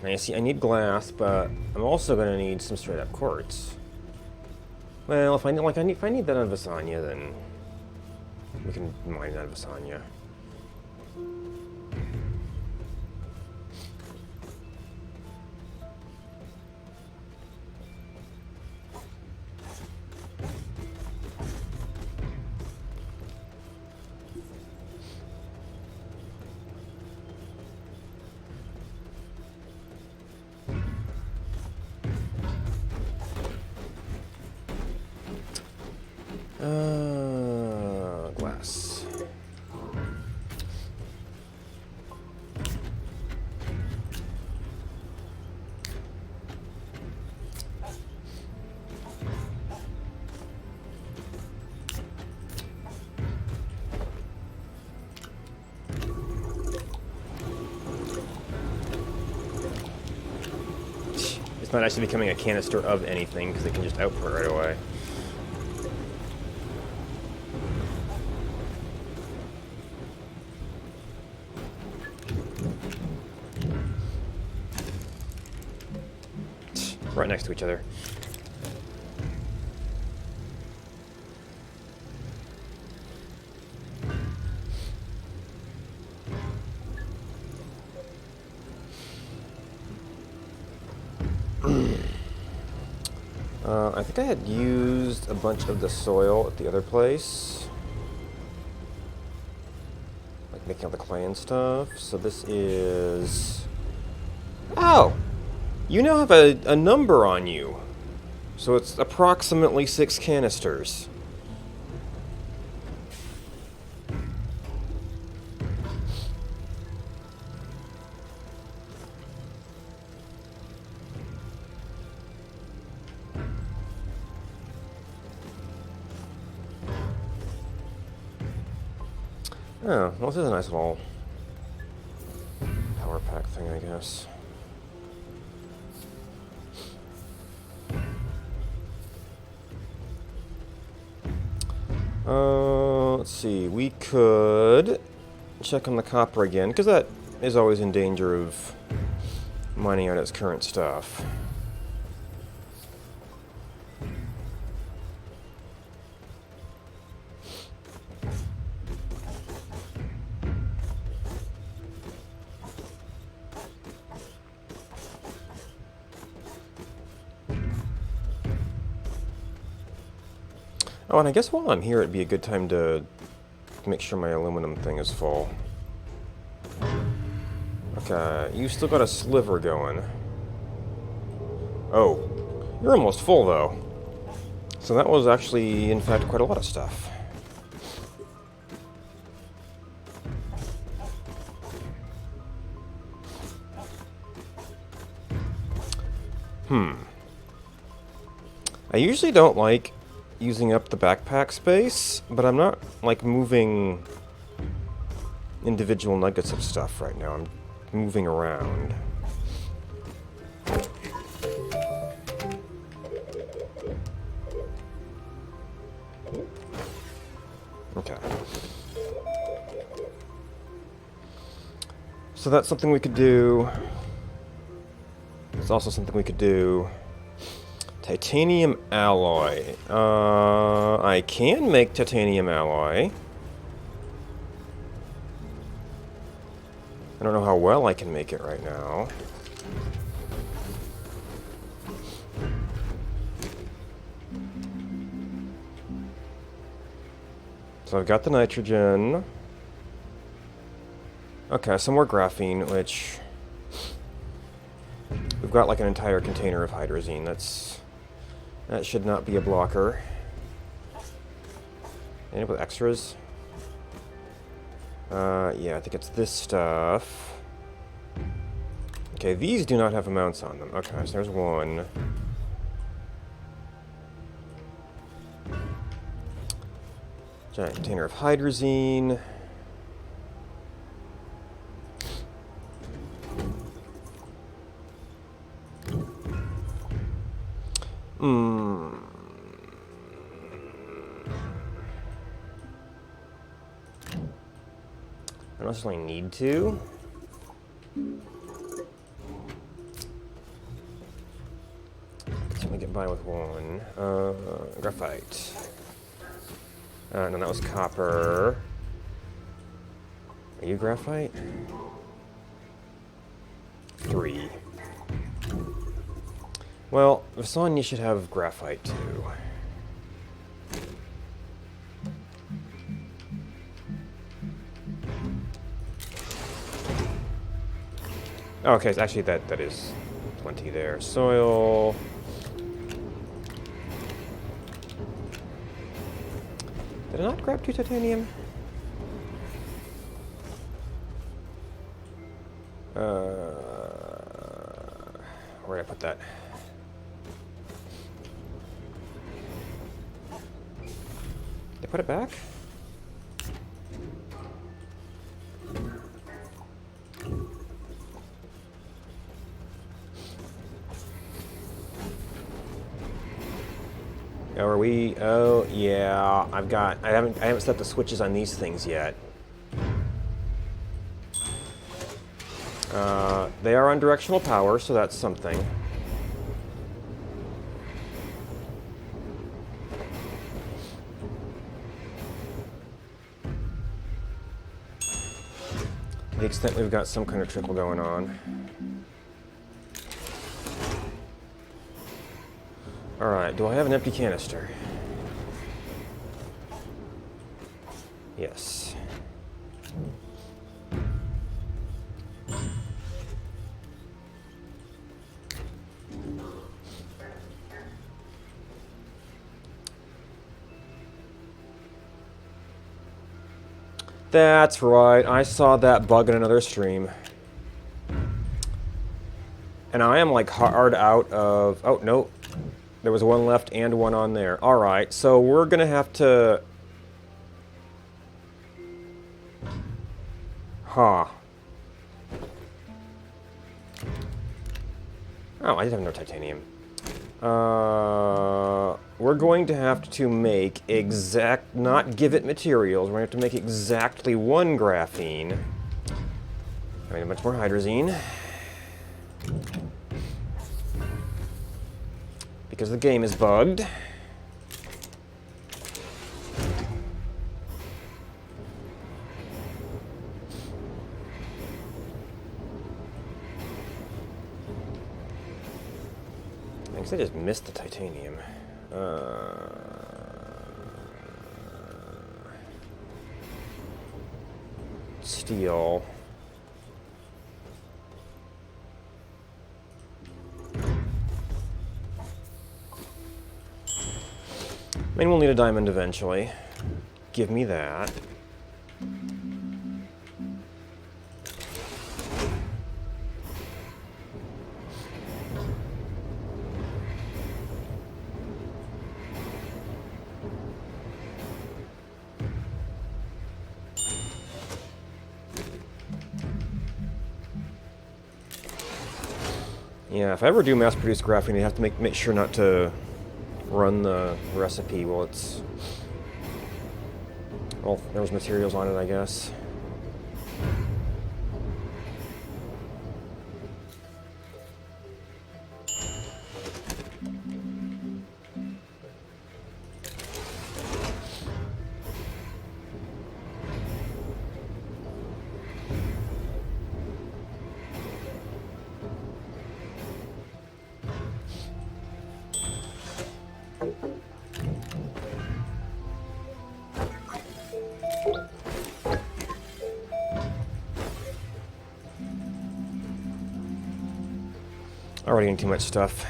Now you see, I need glass, but I'm also going to need some straight up quartz. Well, if I need that on Vasanya, then we can mine that on Vasanya. It's not actually becoming a canister of anything because it can just output right away. Right next to each other. I think I had used a bunch of the soil at the other place. Like making all the clay and stuff. So this is... Oh! You now have a number on you. So it's approximately 6 canisters. Oh, well, this is a nice little power pack thing, I guess. Let's see. We could check on the copper again, because that is always in danger of mining out its current stuff. Oh, and I guess while I'm here, it'd be a good time to make sure my aluminum thing is full. Okay, you still got a sliver going. Oh, you're almost full, though. So that was actually, in fact, quite a lot of stuff. I usually don't like using up the backpack space, but I'm not, like, moving individual nuggets of stuff right now. I'm moving around. Okay. So that's something we could do. It's also something we could do. Titanium alloy. I can make titanium alloy. I don't know how well I can make it right now. So I've got the nitrogen. Okay, some more graphene, which... We've got like an entire container of hydrazine. That should not be a blocker. Any with extras? Yeah, I think it's this stuff. Okay, these do not have amounts on them. Okay, so there's one. Giant container of hydrazine. I don't necessarily need to. Can certainly get by with one. Graphite. No, that was copper. Are you graphite? 3. Well, Vasan, you should have graphite too. Oh, okay, so actually that is plenty there. Soil. Did I not grab 2 titanium? Where did I put that? Did I put it back? Are we? Oh yeah, I haven't set the switches on these things yet. They are on directional power, so that's something. To the extent we've got some kind of trickle going on. Alright, do I have an empty canister? Yes. That's right, I saw that bug in another stream. And I am like hard out of... Oh, no. There was one left and one on there. Alright, so we're gonna have to... Huh. Oh, I did have no titanium. We're going to have to make not give it materials. We're going to have to make exactly one graphene. I mean, a bunch more hydrazine. Because the game is bugged. I guess I just missed the titanium. Steel. I mean, we'll need a diamond eventually. Give me that. Yeah, if I ever do mass-produce graphene, I have to make sure not to run the recipe while it's... Well, there was materials on it, I guess. Already getting too much stuff.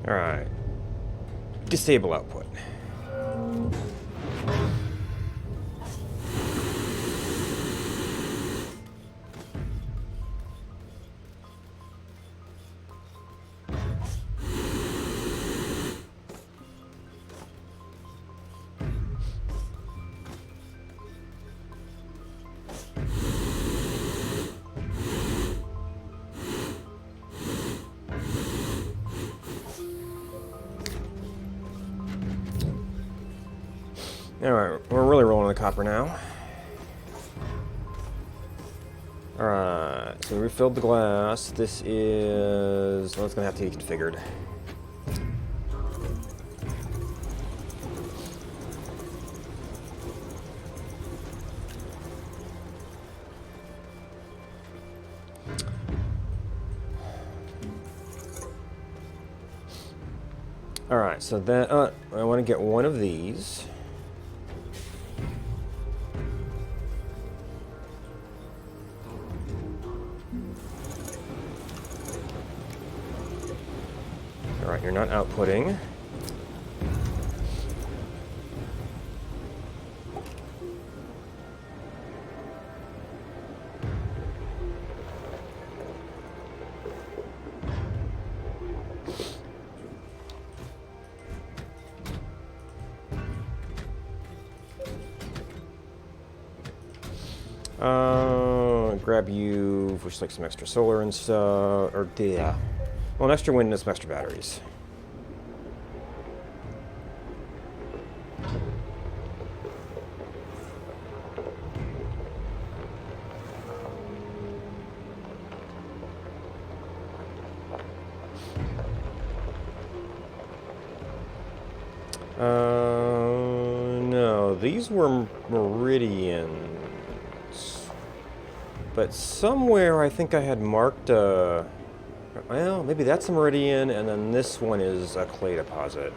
Alright. Disable output. Alright, we're really rolling the copper now. Alright, So we refilled the glass. This is... well, it's going to have to be configured. Alright, so that... I want to get one of these. Alright, you're not outputting. Grab you for like some extra solar and stuff, or yeah, well, an extra wind and some extra batteries. No, these were meridians. But somewhere I think I had marked a... well, maybe that's a meridian, and then this one is a clay deposit.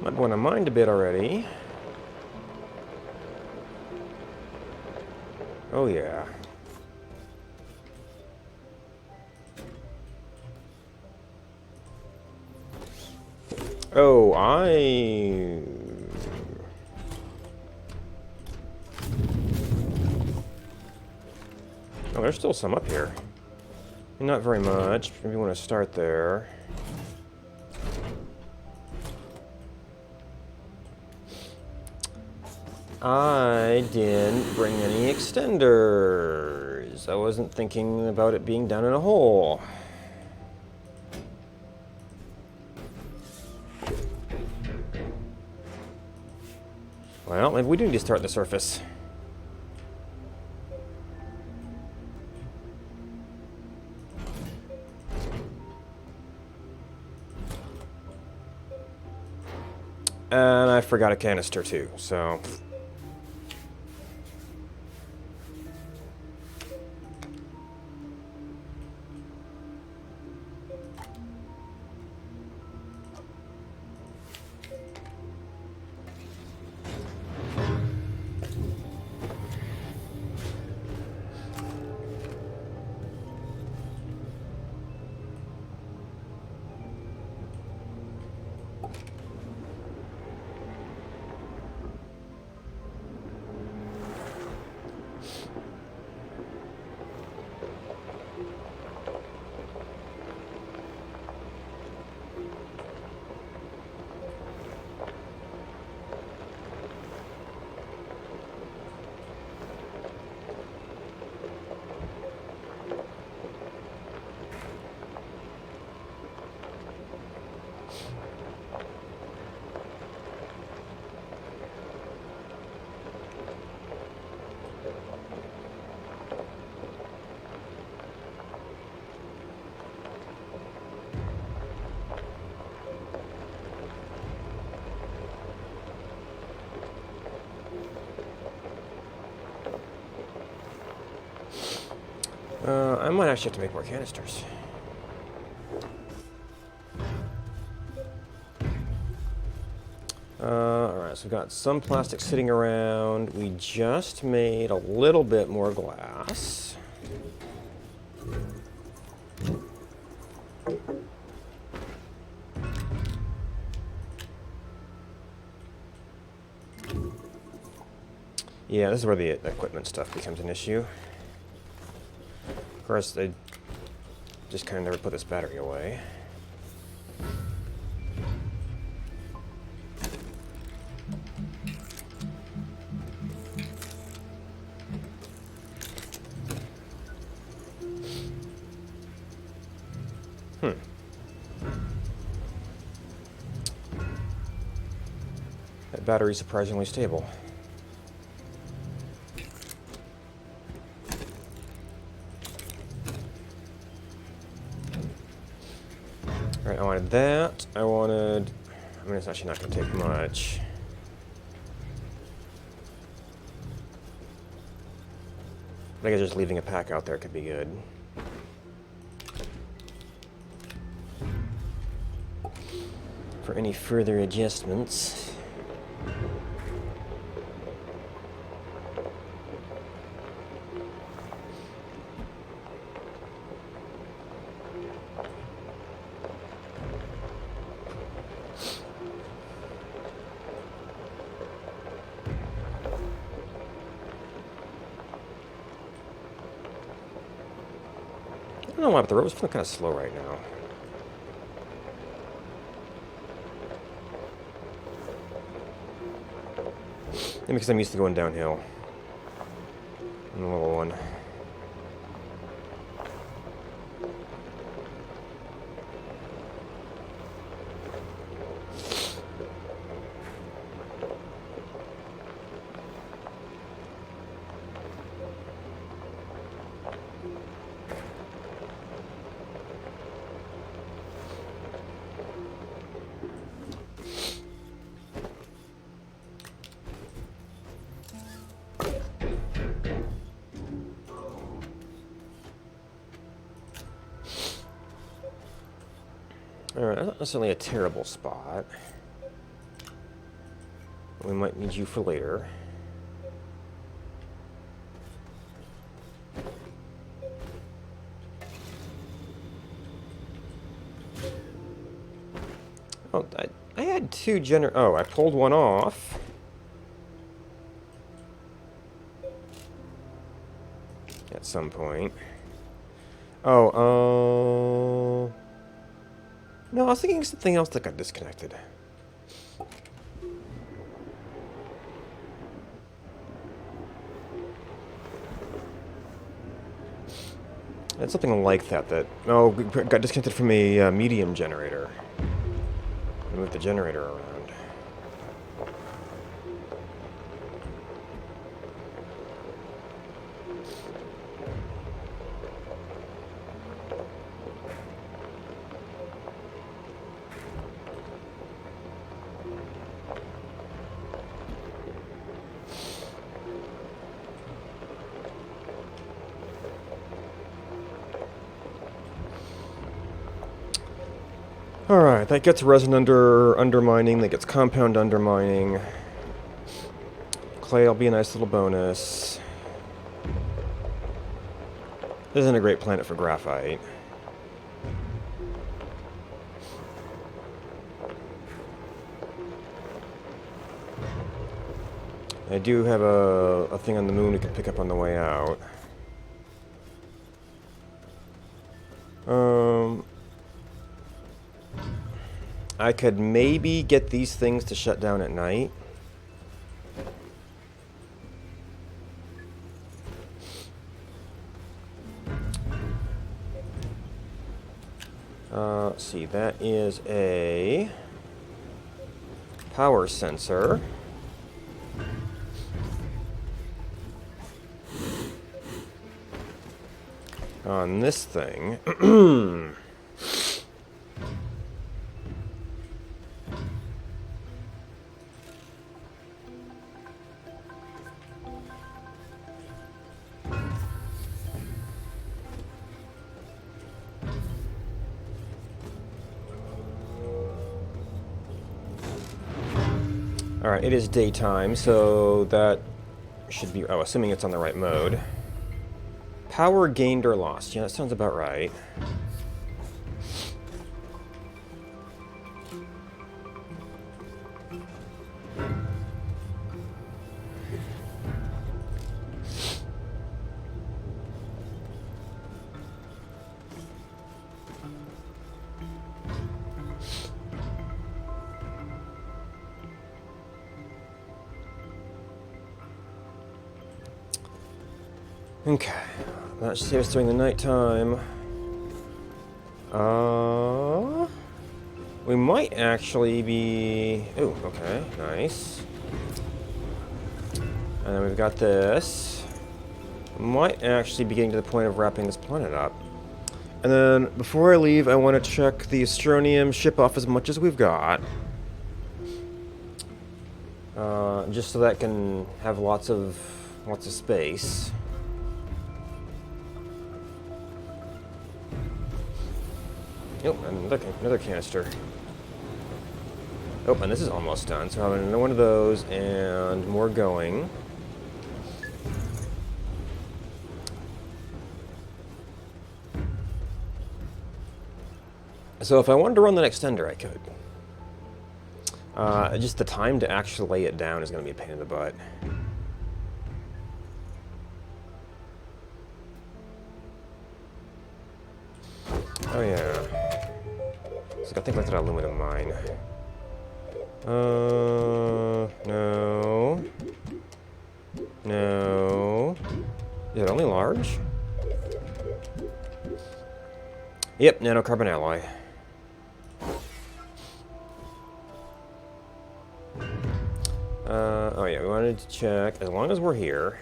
Might want to mind a bit already. Oh yeah. Oh, oh, there's still some up here. Not very much. Maybe want to start there. I didn't bring any extenders. I wasn't thinking about it being down in a hole. Well, maybe we do need to start at the surface. And I forgot a canister too, so... I might actually have to make more canisters. Alright, so we've got some plastic sitting around. We just made a little bit more glass. Yeah, this is where the equipment stuff becomes an issue. Of course, they just kind of never put this battery away. That battery's surprisingly stable. Alright, I wanted that. I mean, it's actually not going to take much. I think just leaving a pack out there could be good. For any further adjustments. I don't know why, but the road's feeling kind of slow right now. Maybe because I'm used to going downhill. In the little one. Alright, that's not necessarily a terrible spot. We might need you for later. Oh, I had two oh, I pulled one off. At some point. Oh, no, I was thinking something else that got disconnected. It's something like that got disconnected from a medium generator. I moved the generator around. Alright, that gets resin undermining, that gets compound undermining. Clay will be a nice little bonus. This isn't a great planet for graphite. I do have a thing on the moon we can pick up on the way out. I could maybe get these things to shut down at night. Let's see, that is a power sensor. On this thing. Alright, it is daytime, so that should be... Oh, assuming it's on the right mode. Power gained or lost. Yeah, that sounds about right. Okay, that should save us during the nighttime. We might actually be... Ooh, okay, nice. And then we've got this. Might actually be getting to the point of wrapping this planet up. And then, before I leave, I want to check the Astronium, ship off as much as we've got. Just so that can have lots of space. Oh, another canister. Oh, and this is almost done, so I'm having one of those and more going. So if I wanted to run that extender, I could. Just the time to actually lay it down is going to be a pain in the butt. Oh yeah. So I gotta think about that aluminum mine. No. No. Is it only large? Yep, nanocarbon alloy. Oh yeah, we wanted to check, as long as we're here.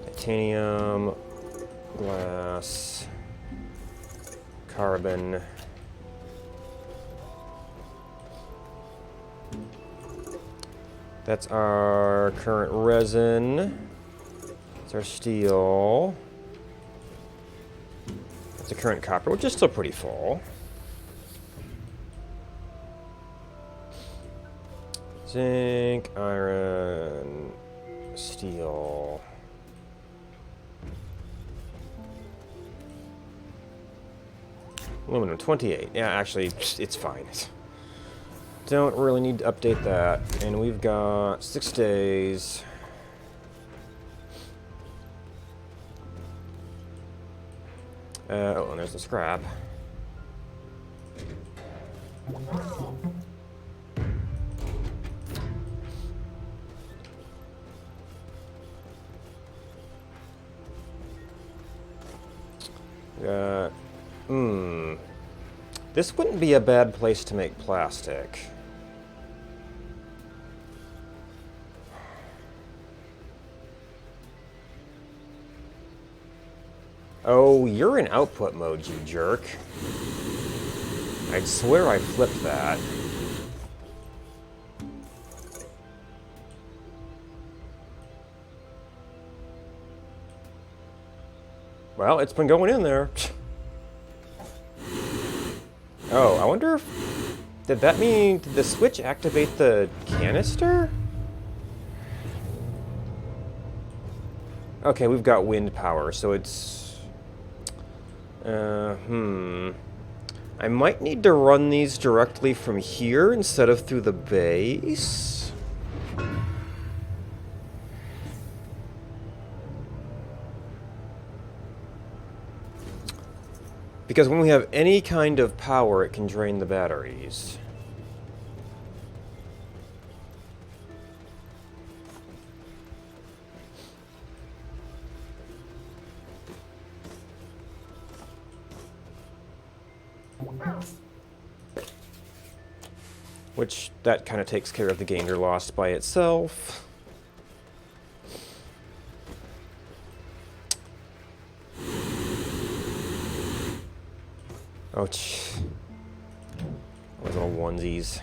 Titanium, glass, carbon. That's our current resin. That's our steel. That's the current copper, which is still pretty full. Zinc, iron, steel. Aluminum, 28. Yeah, actually, it's fine. Don't really need to update that. And we've got 6 days. Oh, and there's the scrap. This wouldn't be a bad place to make plastic. Oh, you're in output mode, you jerk. I'd swear I flipped that. Well, it's been going in there. Oh, I wonder if... Did that mean... Did the switch activate the canister? Okay, we've got wind power, so it's... I might need to run these directly from here instead of through the base. Because when we have any kind of power, it can drain the batteries. Which, that kind of takes care of the gained or lost by itself. Oh, those little onesies.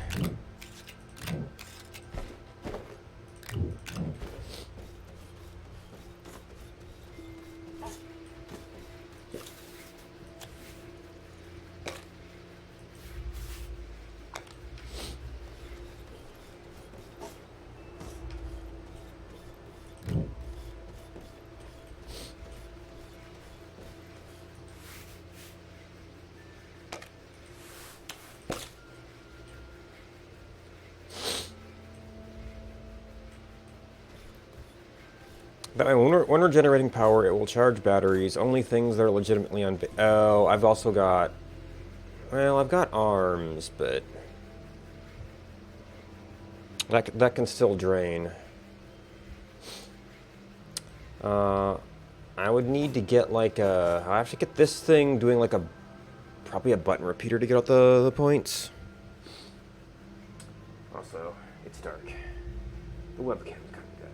When we're generating power, it will charge batteries. Only things that are legitimately on... Oh, I've also got... Well, I've got arms, but... That can still drain. I would need to get like a... I have to get this thing doing like a Probably a button repeater to get out the points. Also, it's dark. The webcam's kind of dead.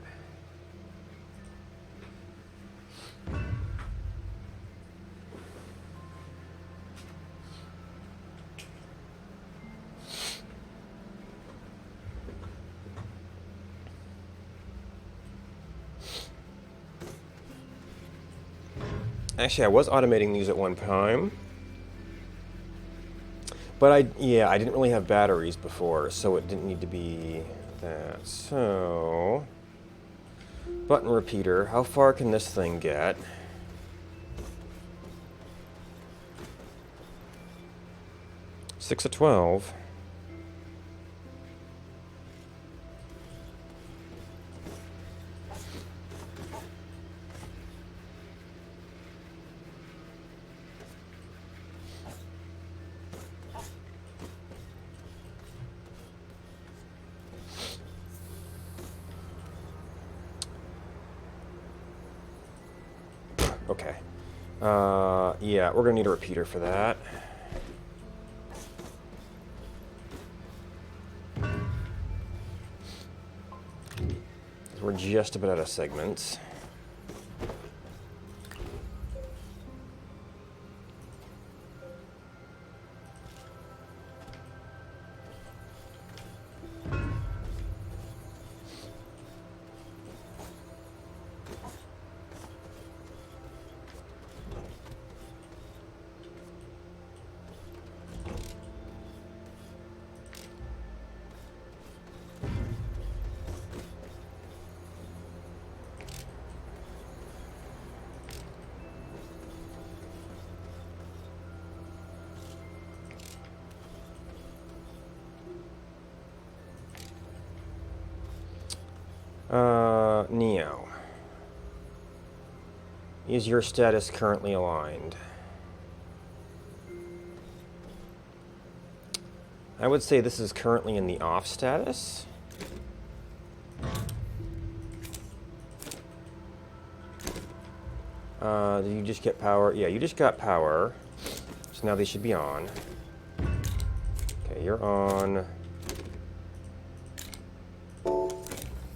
Actually, I was automating these at one time. But I didn't really have batteries before, so it didn't need to be that. So, button repeater, how far can this thing get? Six of 12. Okay. Yeah, we're gonna need a repeater for that. We're just about out of segments. Neo. Is your status currently aligned? I would say this is currently in the off status. Did you just get power? Yeah, you just got power. So now they should be on. Okay, you're on.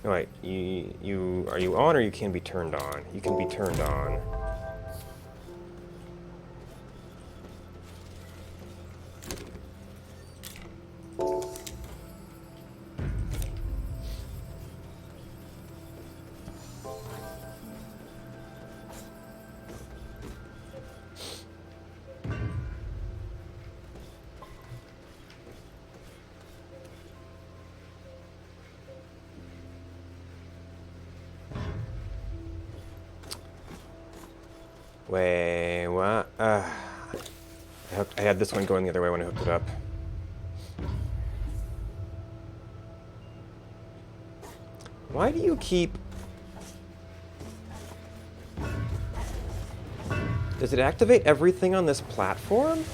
No, wait, are you on or you can be turned on? You can be turned on. Wait, what? I had this one going the other way when I hooked it up. Why do you keep... Does it activate everything on this platform?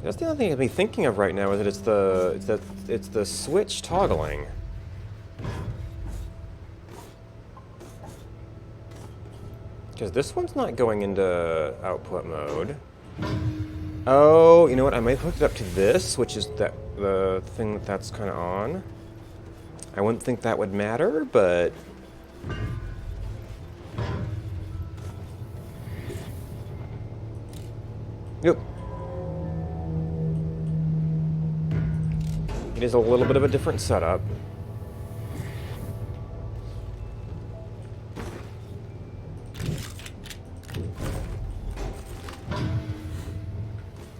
That's the only thing I'd be thinking of right now is that it's the switch toggling. Because this one's not going into output mode. Oh, you know what? I might have hooked it up to this, which is the thing that's kind of on. I wouldn't think that would matter, but... Yep. It is a little bit of a different setup.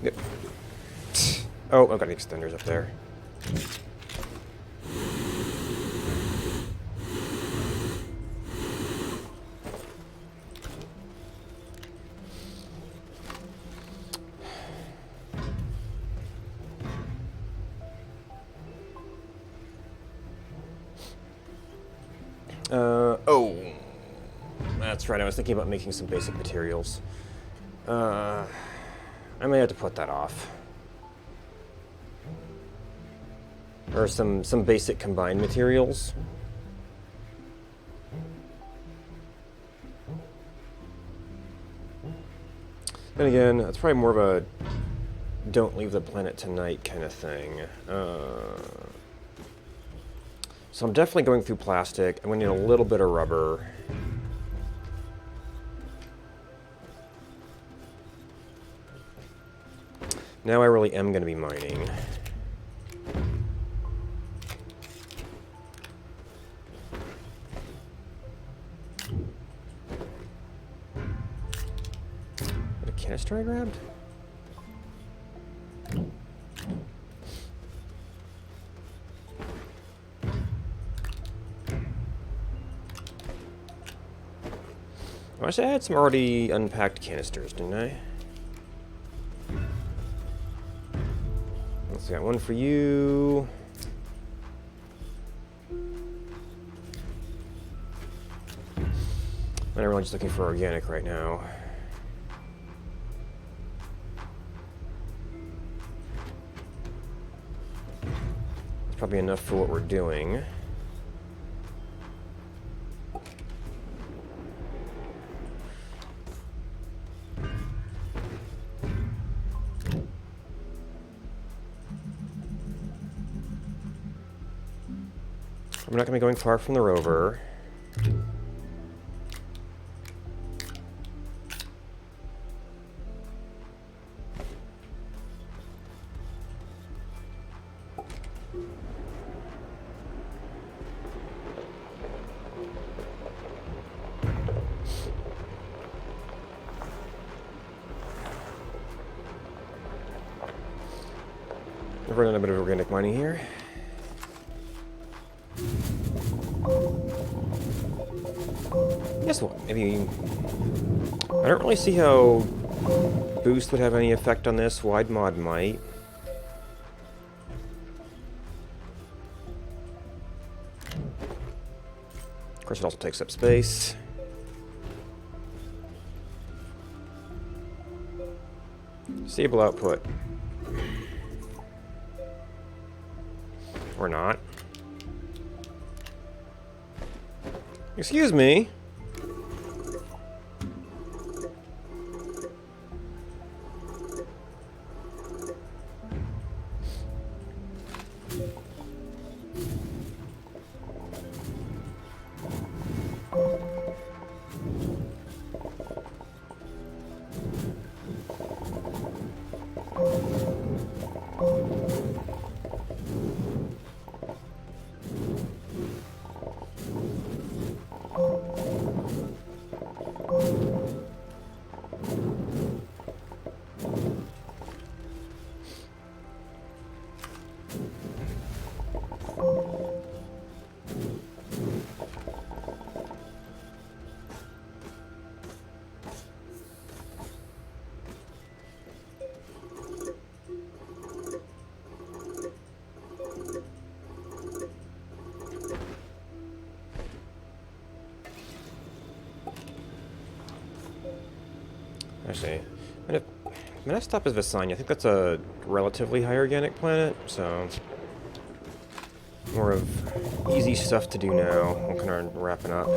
Yep. Oh, I've got the extenders up there. Oh, that's right. I was thinking about making some basic materials. I may have to put that off. or some basic combined materials. Then again, that's probably more of a don't leave the planet tonight kind of thing. So I'm definitely going through plastic. I'm going to need a little bit of rubber. Now I really am going to be mining. What a canister I grabbed? Oh, I had some already unpacked canisters, didn't I? Let's see, got one for you. I'm really just looking for organic right now. It's probably enough for what we're doing. We're not going to be going far from the rover. We're running a bit of organic mining here. Guess what? Maybe I don't really see how boost would have any effect on this. Wide mod might. Of course, it also takes up space. Stable output. Or not. Excuse me. Actually, my next stop is Visanya. I think that's a relatively high organic planet, so more of easy stuff to do now. I'm kind of wrapping up.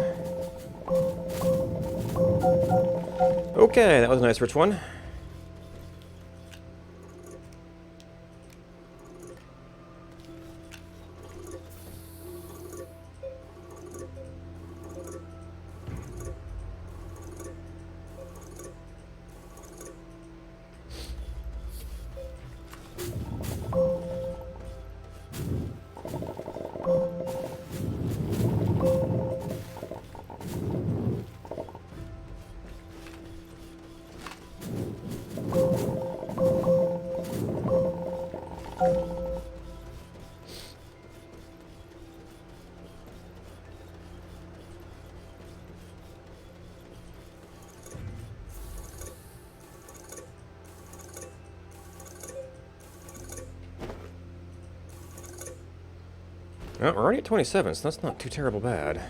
Okay, that was a nice rich one. Well, we're already at 27, so that's not too terrible bad.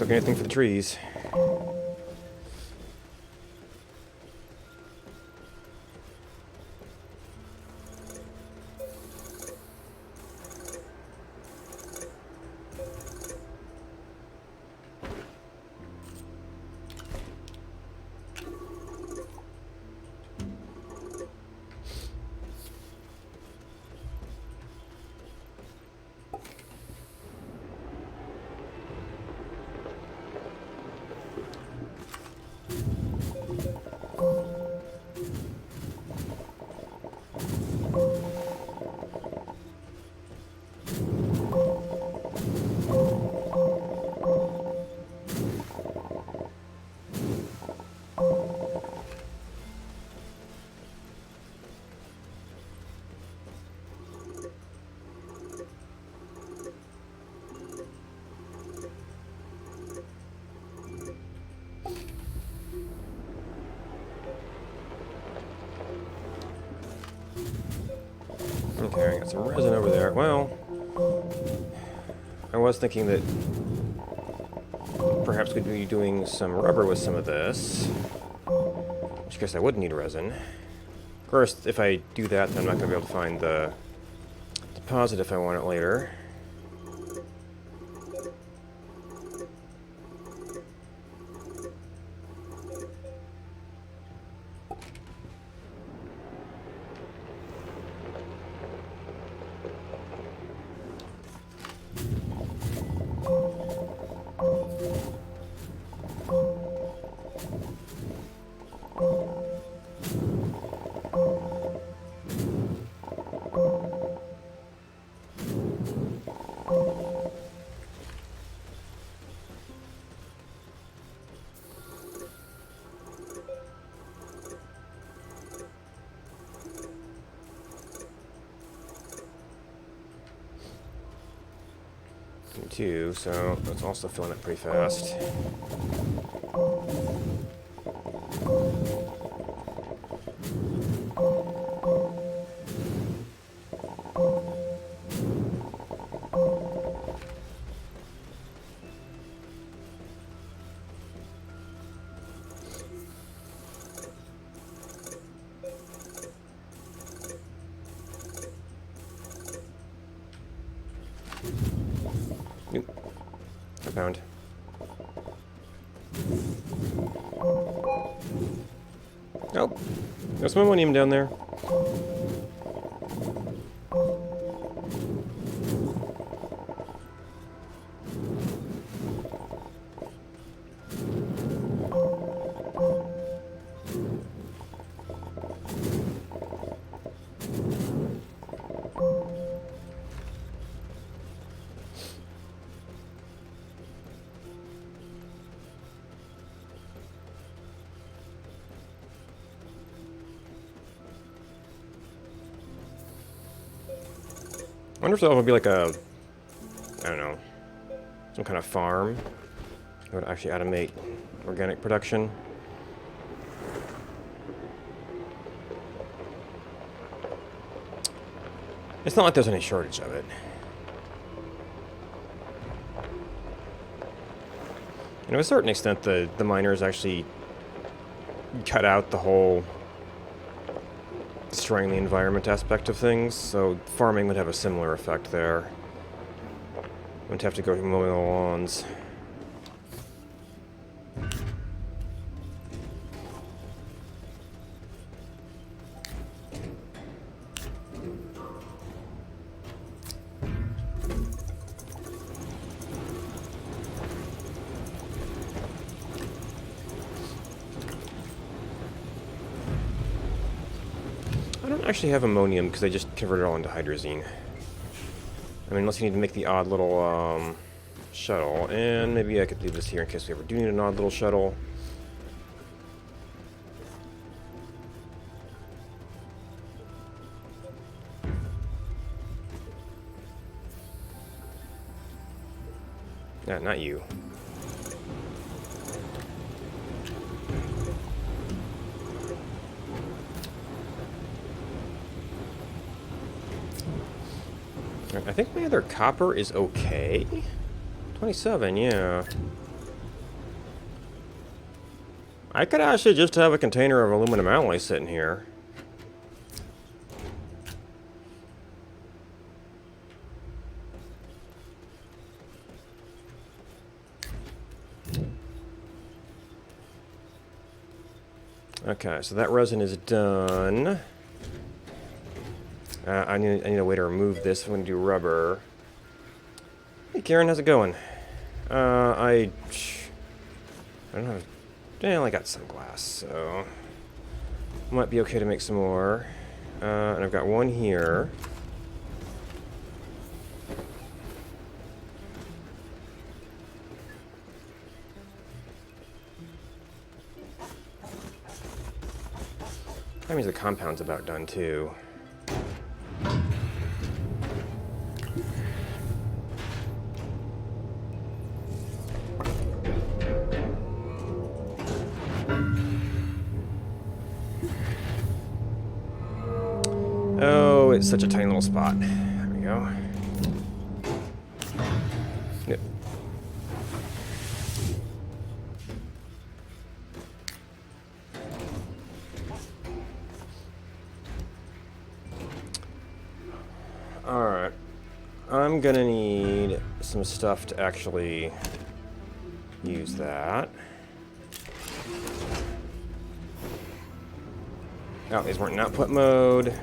broken anything for the trees. Okay, I got some resin over there. Well, I was thinking that perhaps we'd be doing some rubber with some of this. In which case I would need resin. Of course, if I do that, then I'm not going to be able to find the deposit if I want it later. Too, so that's also filling up pretty fast. I found. Oh, there's some ammonium down there. I wonder if that would be like a, I don't know, some kind of farm that would actually automate organic production. It's not like there's any shortage of it. And to a certain extent, the miners actually cut out the whole destroying the environment aspect of things, so farming would have a similar effect there. Wouldn't have to go mowing the lawns. I don't actually have ammonium because I just converted it all into hydrazine. I mean, unless you need to make the odd little shuttle, and maybe I could leave this here in case we ever do need an odd little shuttle. Not you. I think my other copper is okay. 27, yeah. I could actually just have a container of aluminum alloy sitting here. Okay, so that resin is done. I need a way to remove this. I'm going to do rubber. Hey, Karen, how's it going? I don't have... I only got some glass, so... Might be okay to make some more. And I've got one here. That means the compound's about done, too. Oh, it's such a tiny little spot. There we go. Yep. Alright. I'm gonna need some stuff to actually use that. Oh, these weren't in output mode.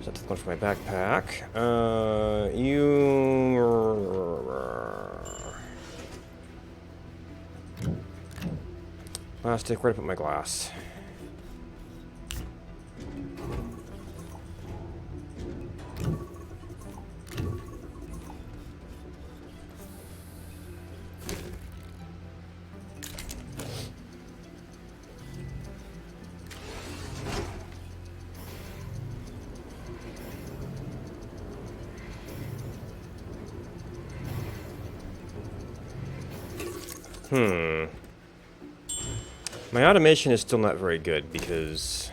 So that's one for my backpack. Plastic, where to put my glass? My automation is still not very good because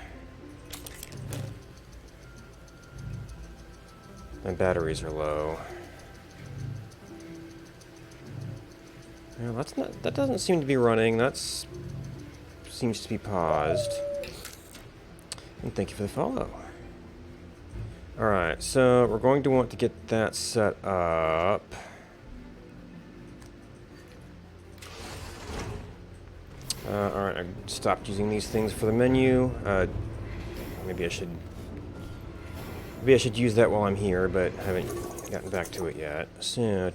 my batteries are low. Well, that doesn't seem to be running. Seems to be paused. And thank you for the follow. Alright, so we're going to want to get that set up. Alright, I stopped using these things for the menu. Maybe I should use that while I'm here, but I haven't gotten back to it yet. So,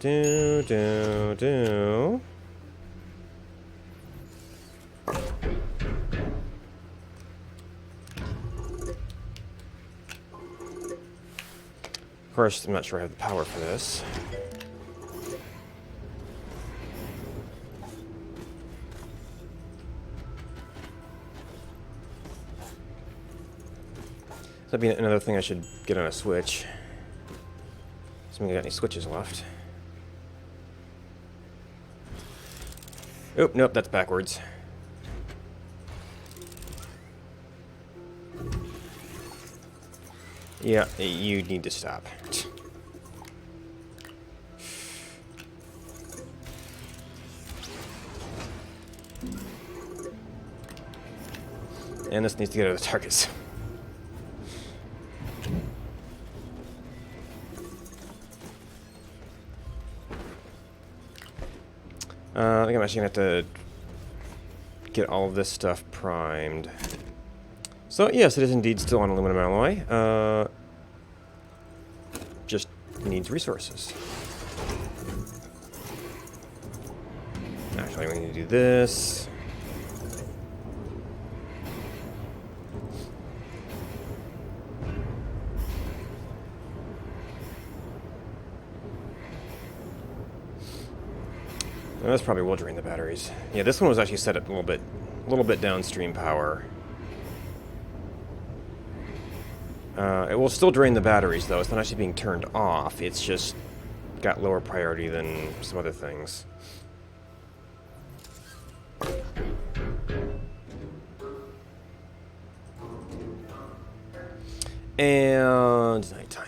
Of course, I'm not sure I have the power for this. That'd be another thing I should get on a switch. Assuming I got any switches left. Oh, nope, that's backwards. Yeah, you need to stop. And this needs to get out of the targets. I think I'm actually going to have to get all of this stuff primed. So, yes, it is indeed still on aluminum alloy. Just needs resources. Actually, we need to do this. This probably will drain the batteries. Yeah, this one was actually set up a little bit downstream power. It will still drain the batteries, though. It's not actually being turned off. It's just got lower priority than some other things. And nighttime.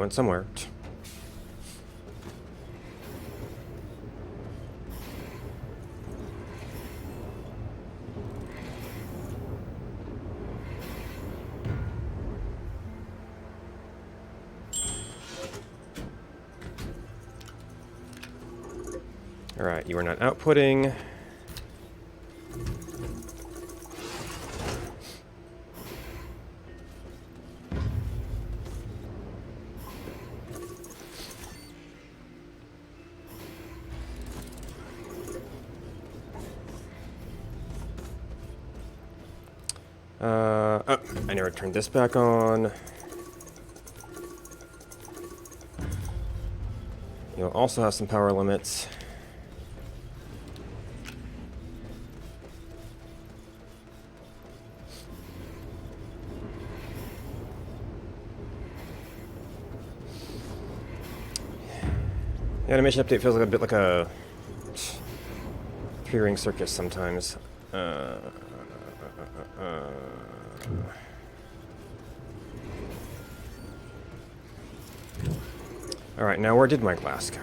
Going somewhere. Alright, you are not outputting. Oh, I never turned this back on. You'll also have some power limits. The animation update feels like a bit like a three-ring circus sometimes. Alright, now where did my glass go?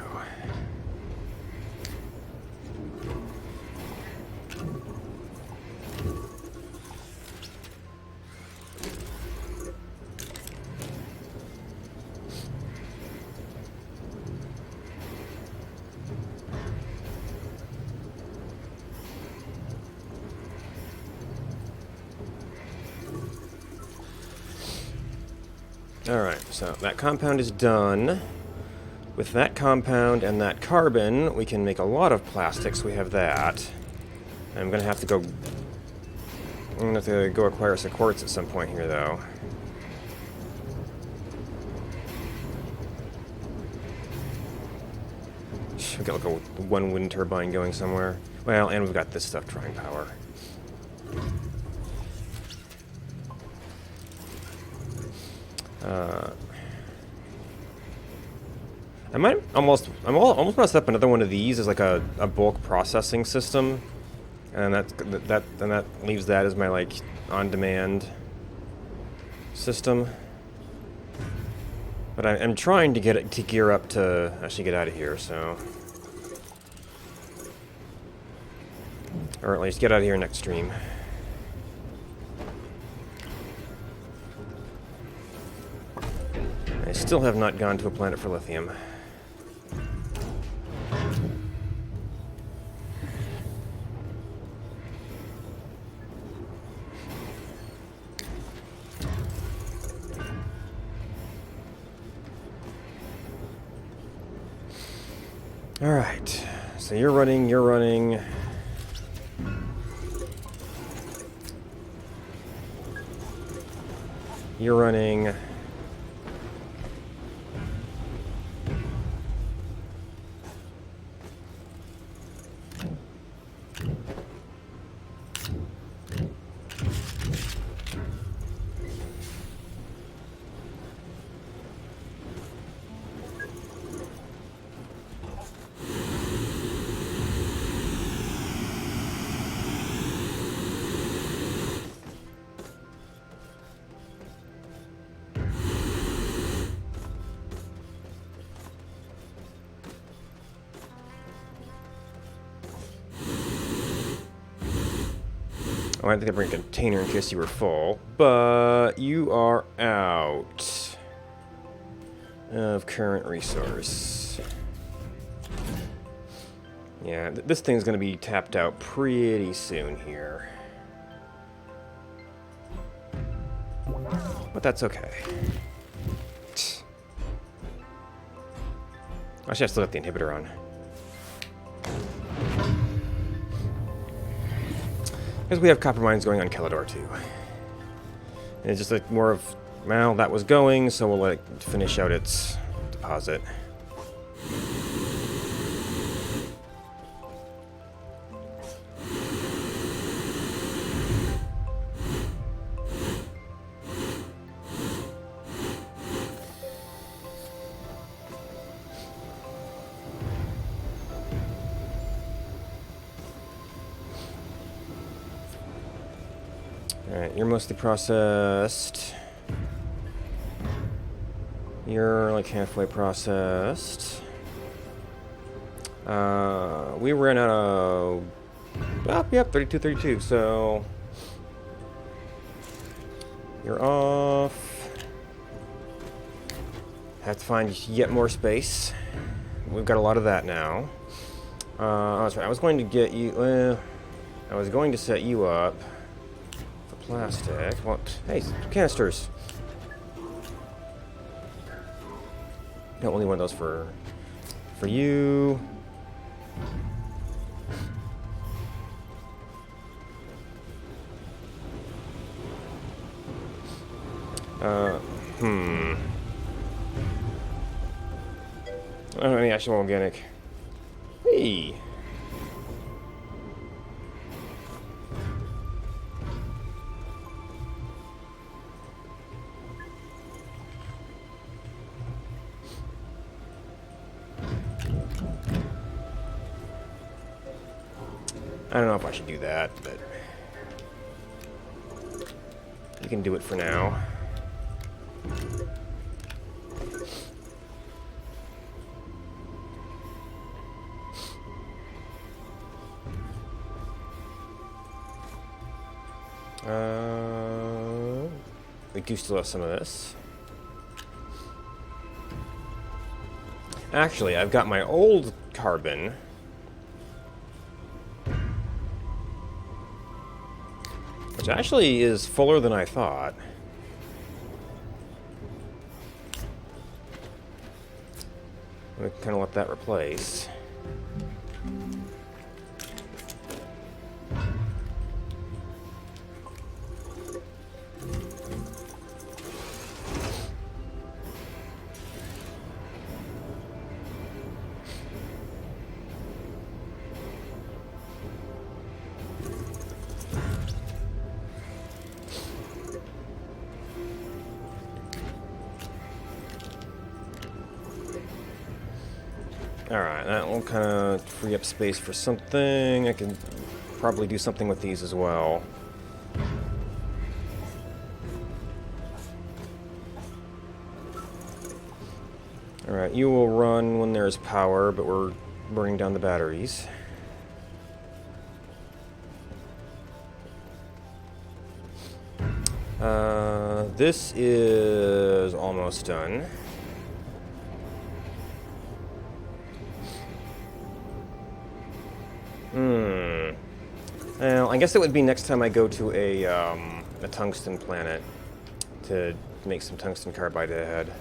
Alright, so that compound is done. With that compound and that carbon, we can make a lot of plastics. We have that. I'm gonna have to go acquire some quartz at some point here, though. We've got like one wind turbine going somewhere. Well, and we've got this stuff drawing power. I'm almost gonna set up another one of these as like a bulk processing system, and that leaves that as my like on-demand system. But I'm trying to get it to gear up to actually get out of here, so, or at least get out of here next stream. I still have not gone to a planet for lithium. Alright, so you're running. You're running. Oh, I think I bring a container in case you were full, but you are out of current resource. Yeah, this thing's gonna be tapped out pretty soon here. But that's okay. Actually, I still got the inhibitor on. Because we have copper mines going on Calador too. And it's just like more of, well, that was going, so we'll let it finish out its deposit. Alright, you're mostly processed. You're like halfway processed. We ran out of... Oh, yep, 32, so... You're off. Have to find yet more space. We've got a lot of that now. Oh, that's right. I was going to get you... I was going to set you up for plastic. What? Hey, canisters. Don't really want those for you. Oh, any actual organic. Hey. I don't know if I should do that, but you can do it for now. We do still have some of this. Actually, I've got my old carbon. Which actually is fuller than I thought. I'm going to kind of let that replace. Alright, that will kind of free up space for something. I can probably do something with these as well. Alright, you will run when there's power, but we're burning down the batteries. This is almost done. Well, I guess it would be next time I go to a tungsten planet to make some tungsten carbide ahead.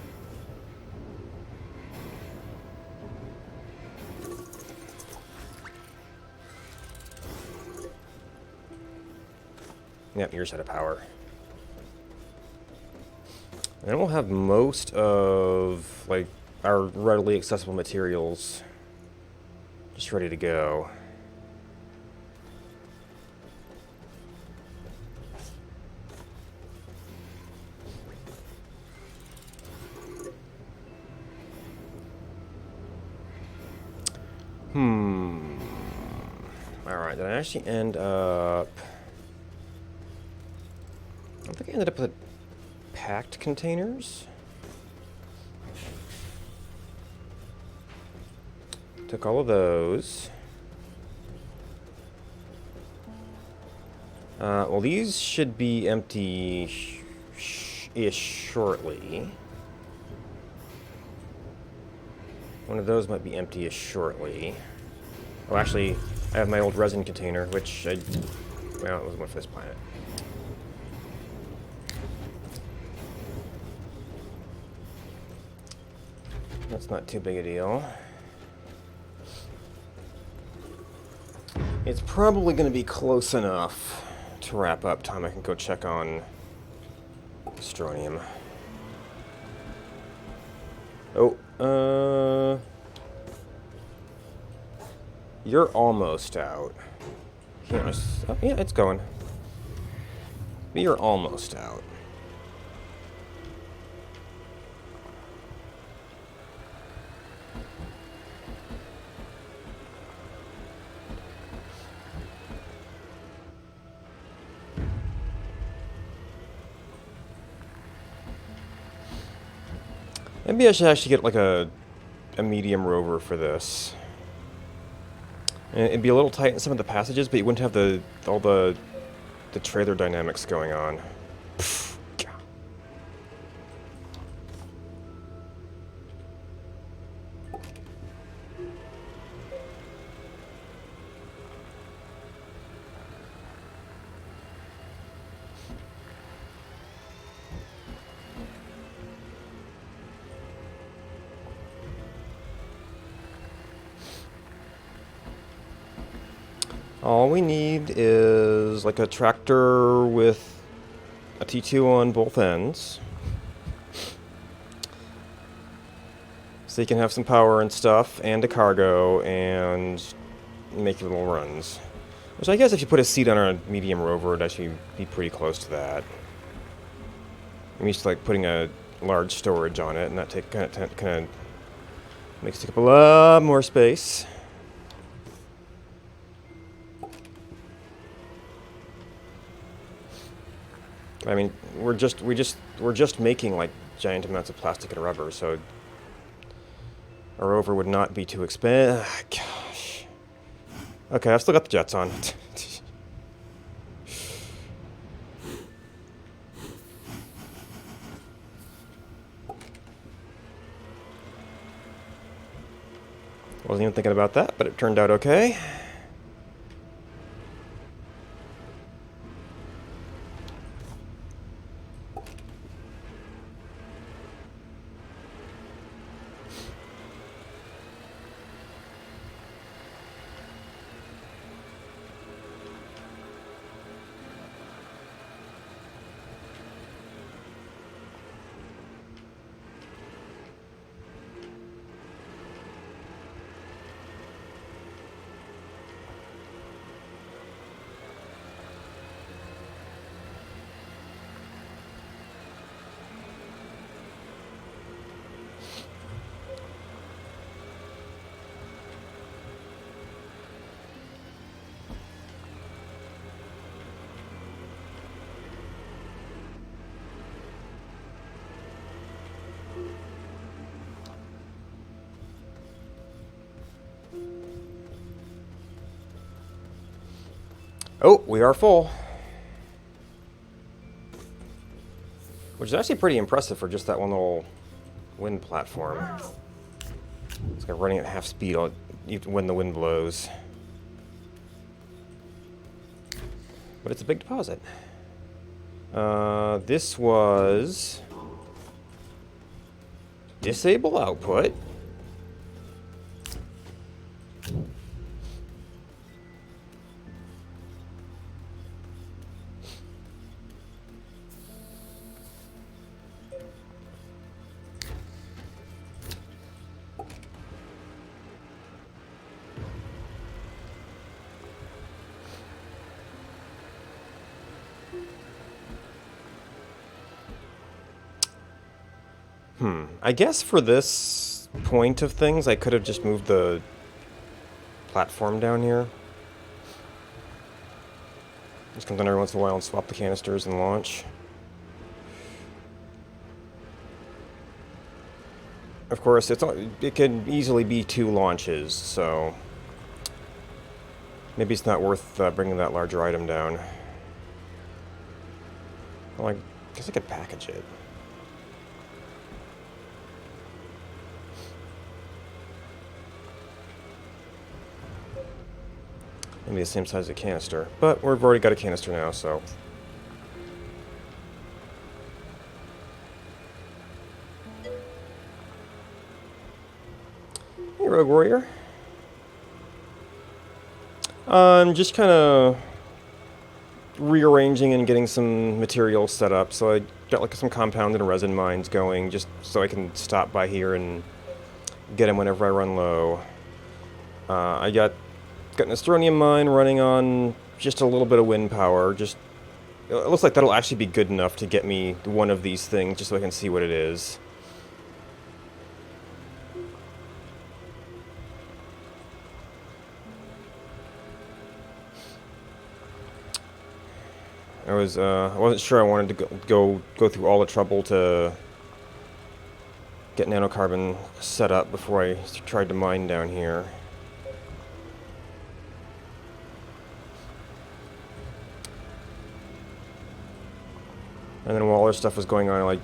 Yep, yours out of power. And we'll have most of like our readily accessible materials just ready to go. Alright, did I actually end up... I don't think I ended up with packed containers. Took all of those. Well, these should be empty-ish shortly. One of those might be empty-ish shortly. Oh, actually, I have my old resin container, which I... Well, it was one for this planet. That's not too big a deal. It's probably going to be close enough to wrap up time I can go check on strontium. Oh, you're almost out. Oh, yeah, it's going. But you're almost out. Maybe I should actually get like a medium rover for this. And it'd be a little tight in some of the passages, but you wouldn't have all the trailer dynamics going on. All we need is like a tractor with a T2 on both ends. So you can have some power and stuff, and a cargo, and make your little runs. Which I guess if you put a seat on a medium rover, it'd actually be pretty close to that. I'm used to like putting a large storage on it, and that kind of makes it take up a lot more space. I mean, we're just making like giant amounts of plastic and rubber, so a rover would not be too expensive. Gosh. Okay, I've still got the jets on. Wasn't even thinking about that, but it turned out okay. Oh, we are full. Which is actually pretty impressive for just that one little wind platform. It's like running at half speed even when the wind blows. But it's a big deposit. This was disable output. I guess for this point of things, I could have just moved the platform down here. Just come down every once in a while and swap the canisters and launch. Of course, it can easily be 2 launches, so maybe it's not worth bringing that larger item down. Well, I guess I could package it. Maybe the same size as a canister, but we've already got a canister now, so. Hey, Rogue Warrior. I'm just kind of rearranging and getting some materials set up, so I got like some compound and resin mines going, just so I can stop by here and get them whenever I run low. I got an astronium mine running on just a little bit of wind power. It looks like that'll actually be good enough to get me one of these things, just so I can see what it is. I wasn't sure I wanted to go through all the trouble to get nanocarbon set up before I tried to mine down here. And then while all this stuff was going on, I like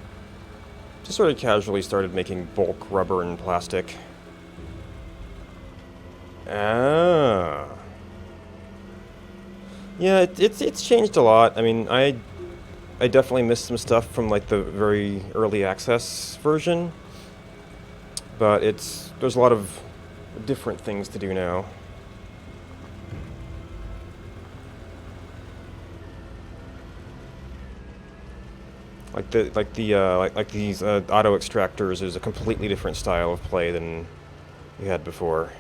just sort of casually started making bulk rubber and plastic. Ah. Yeah, it's changed a lot. I mean, I definitely missed some stuff from like the very early access version, but there's a lot of different things to do now. Like these auto-extractors is a completely different style of play than we had before.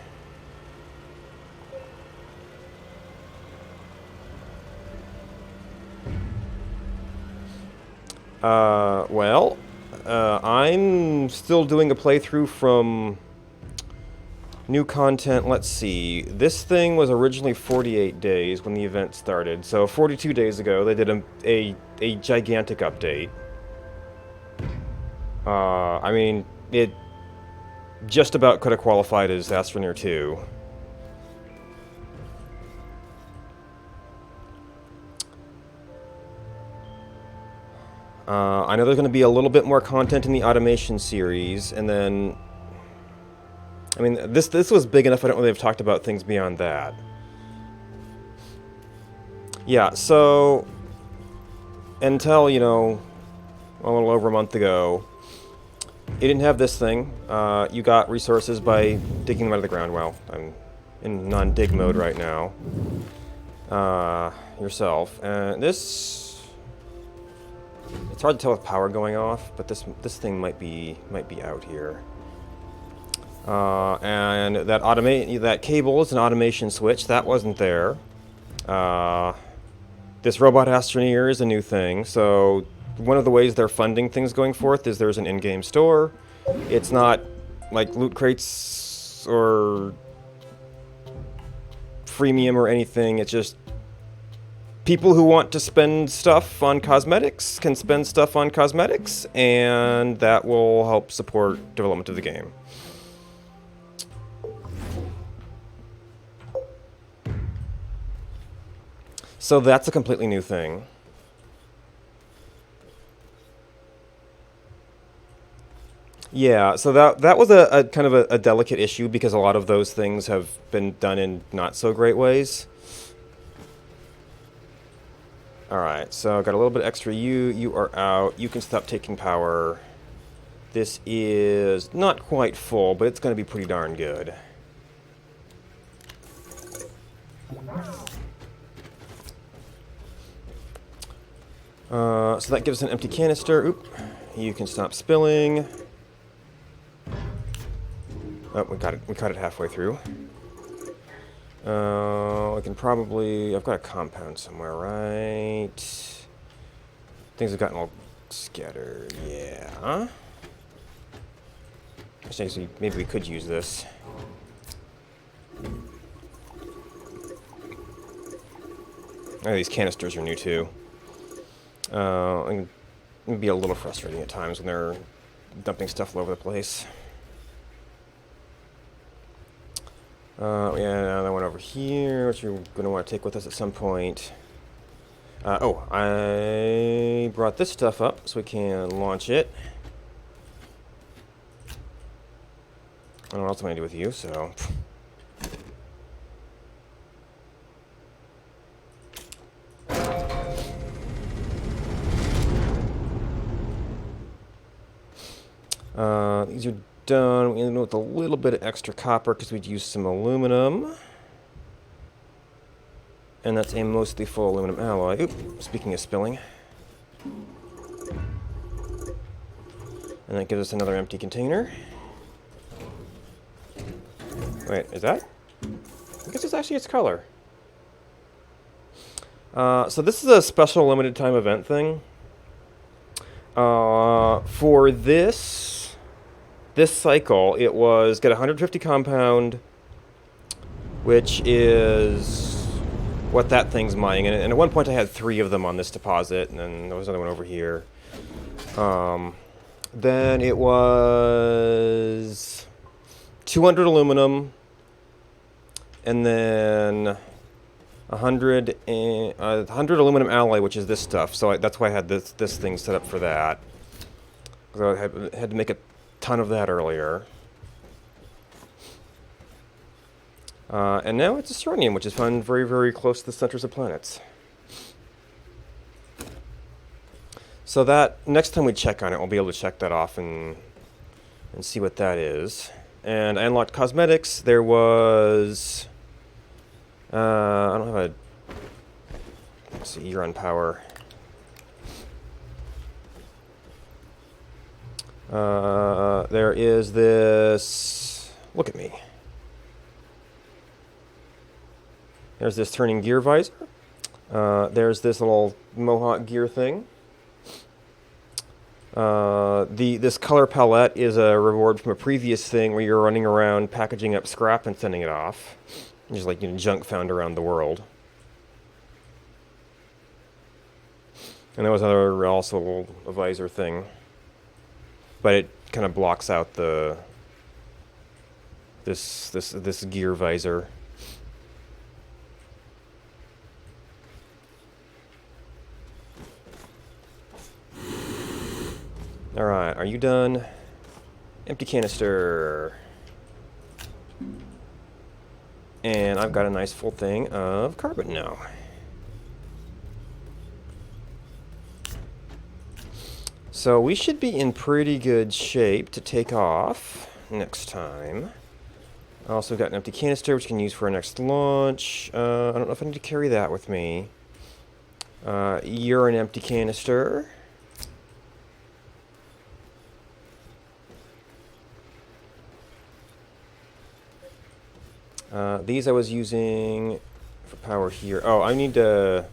I'm still doing a playthrough from new content. Let's see. This thing was originally 48 days when the event started. So 42 days ago, they did a gigantic update. I mean, it just about could have qualified as Astroneer 2. I know there's going to be a little bit more content in the automation series, and then... I mean, this was big enough I don't really have talked about things beyond that. Yeah, so... Until, you know, a little over a month ago, you didn't have this thing. You got resources by digging them out of the ground. Well, I'm in non-dig mode right now. Yourself. And this... It's hard to tell with power going off, but this thing might be out here. And that cable is an automation switch. That wasn't there. This robot astroneer is a new thing. So one of the ways they're funding things going forth is there's an in-game store. It's not like loot crates or freemium or anything. It's just people who want to spend stuff on cosmetics can spend stuff on cosmetics, and that will help support development of the game. So that's a completely new thing. Yeah, so that was a kind of a delicate issue because a lot of those things have been done in not so great ways. Alright, so got a little bit extra you are out, you can stop taking power. This is not quite full, but it's going to be pretty darn good. So that gives us an empty canister. Oop, you can stop spilling. Oh, we cut it halfway through. I can probably... I've got a compound somewhere, right? Things have gotten all scattered, yeah. Actually, maybe we could use this. Oh, these canisters are new, too. It can be a little frustrating at times when they're dumping stuff all over the place. Yeah, another one over here, which you're going to want to take with us at some point. Oh, I brought this stuff up so we can launch it. I don't know what else I'm going to do with you, so... These are done. We end with a little bit of extra copper because we'd use some aluminum. And that's a mostly full aluminum alloy. Oop, speaking of spilling. And that gives us another empty container. Wait, is that? I guess it's actually its color. So this is a special limited time event thing. For this cycle, it was get 150 compound, which is what that thing's mining. And at one point I had 3 of them on this deposit, and then there was another one over here. Then it was 200 aluminum, and then 100 aluminum alloy, which is this stuff. So that's why I had this thing set up for that. Because I had to make a ton of that earlier. And now it's strontium, which is found very, very close to the centers of planets. So that next time we check on it, we'll be able to check that off and see what that is. And I unlocked cosmetics. There was I don't have a, let's see, you're on power. There is this, look at me. There's this turning gear visor. There's this little Mohawk gear thing. This color palette is a reward from a previous thing where you're running around packaging up scrap and sending it off. Just like, junk found around the world. And there was also a visor thing. But it kind of blocks out this gear visor. Alright, are you done? Empty canister. And I've got a nice full thing of carbon now. So we should be in pretty good shape to take off next time. I also got an empty canister, which I can use for our next launch. I don't know if I need to carry that with me. You're an empty canister. These I was using for power here. Oh, I need to...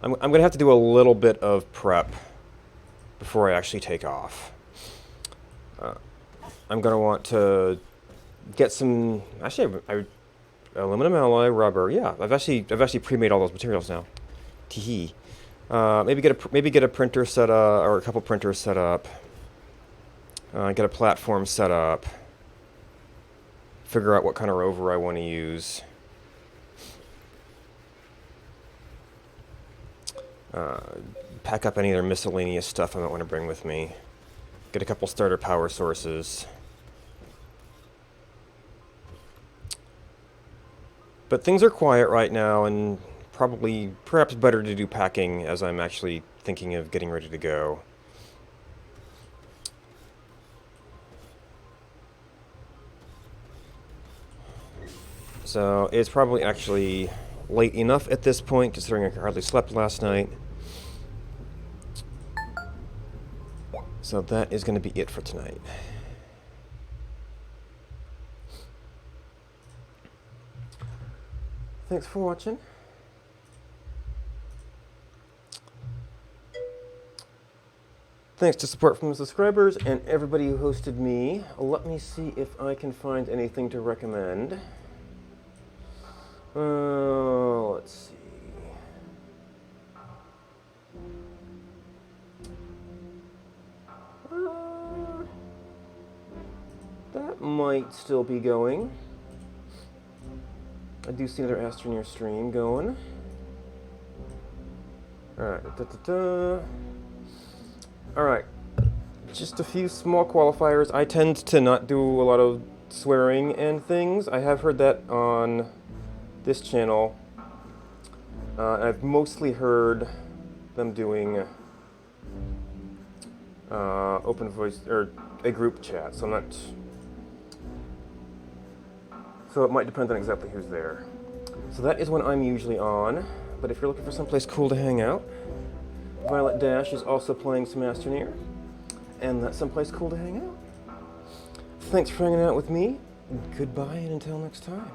I'm going to have to do a little bit of prep before I actually take off. I'm going to want to get some... Actually, aluminum alloy, rubber. Yeah, I've actually pre-made all those materials now. Tee-hee. Maybe get a printer set up, or a couple printers set up. Get a platform set up. Figure out what kind of rover I want to use. Pack up any other miscellaneous stuff I might want to bring with me. Get a couple starter power sources. But things are quiet right now, and perhaps better to do packing as I'm actually thinking of getting ready to go. So it's probably actually late enough at this point, considering I hardly slept last night. So that is going to be it for tonight. Thanks for watching. Thanks to support from the subscribers and everybody who hosted me. Let me see if I can find anything to recommend. Let's see. That might still be going. I do see another Astroneer stream going. Alright, Alright, just a few small qualifiers. I tend to not do a lot of swearing and things. I have heard that on this channel. I've mostly heard them doing open voice, or a group chat, so I'm not... So it might depend on exactly who's there. So that is when I'm usually on, but if you're looking for someplace cool to hang out, Violet Dash is also playing some Astroneer, and that's someplace cool to hang out. Thanks for hanging out with me. Goodbye, and until next time.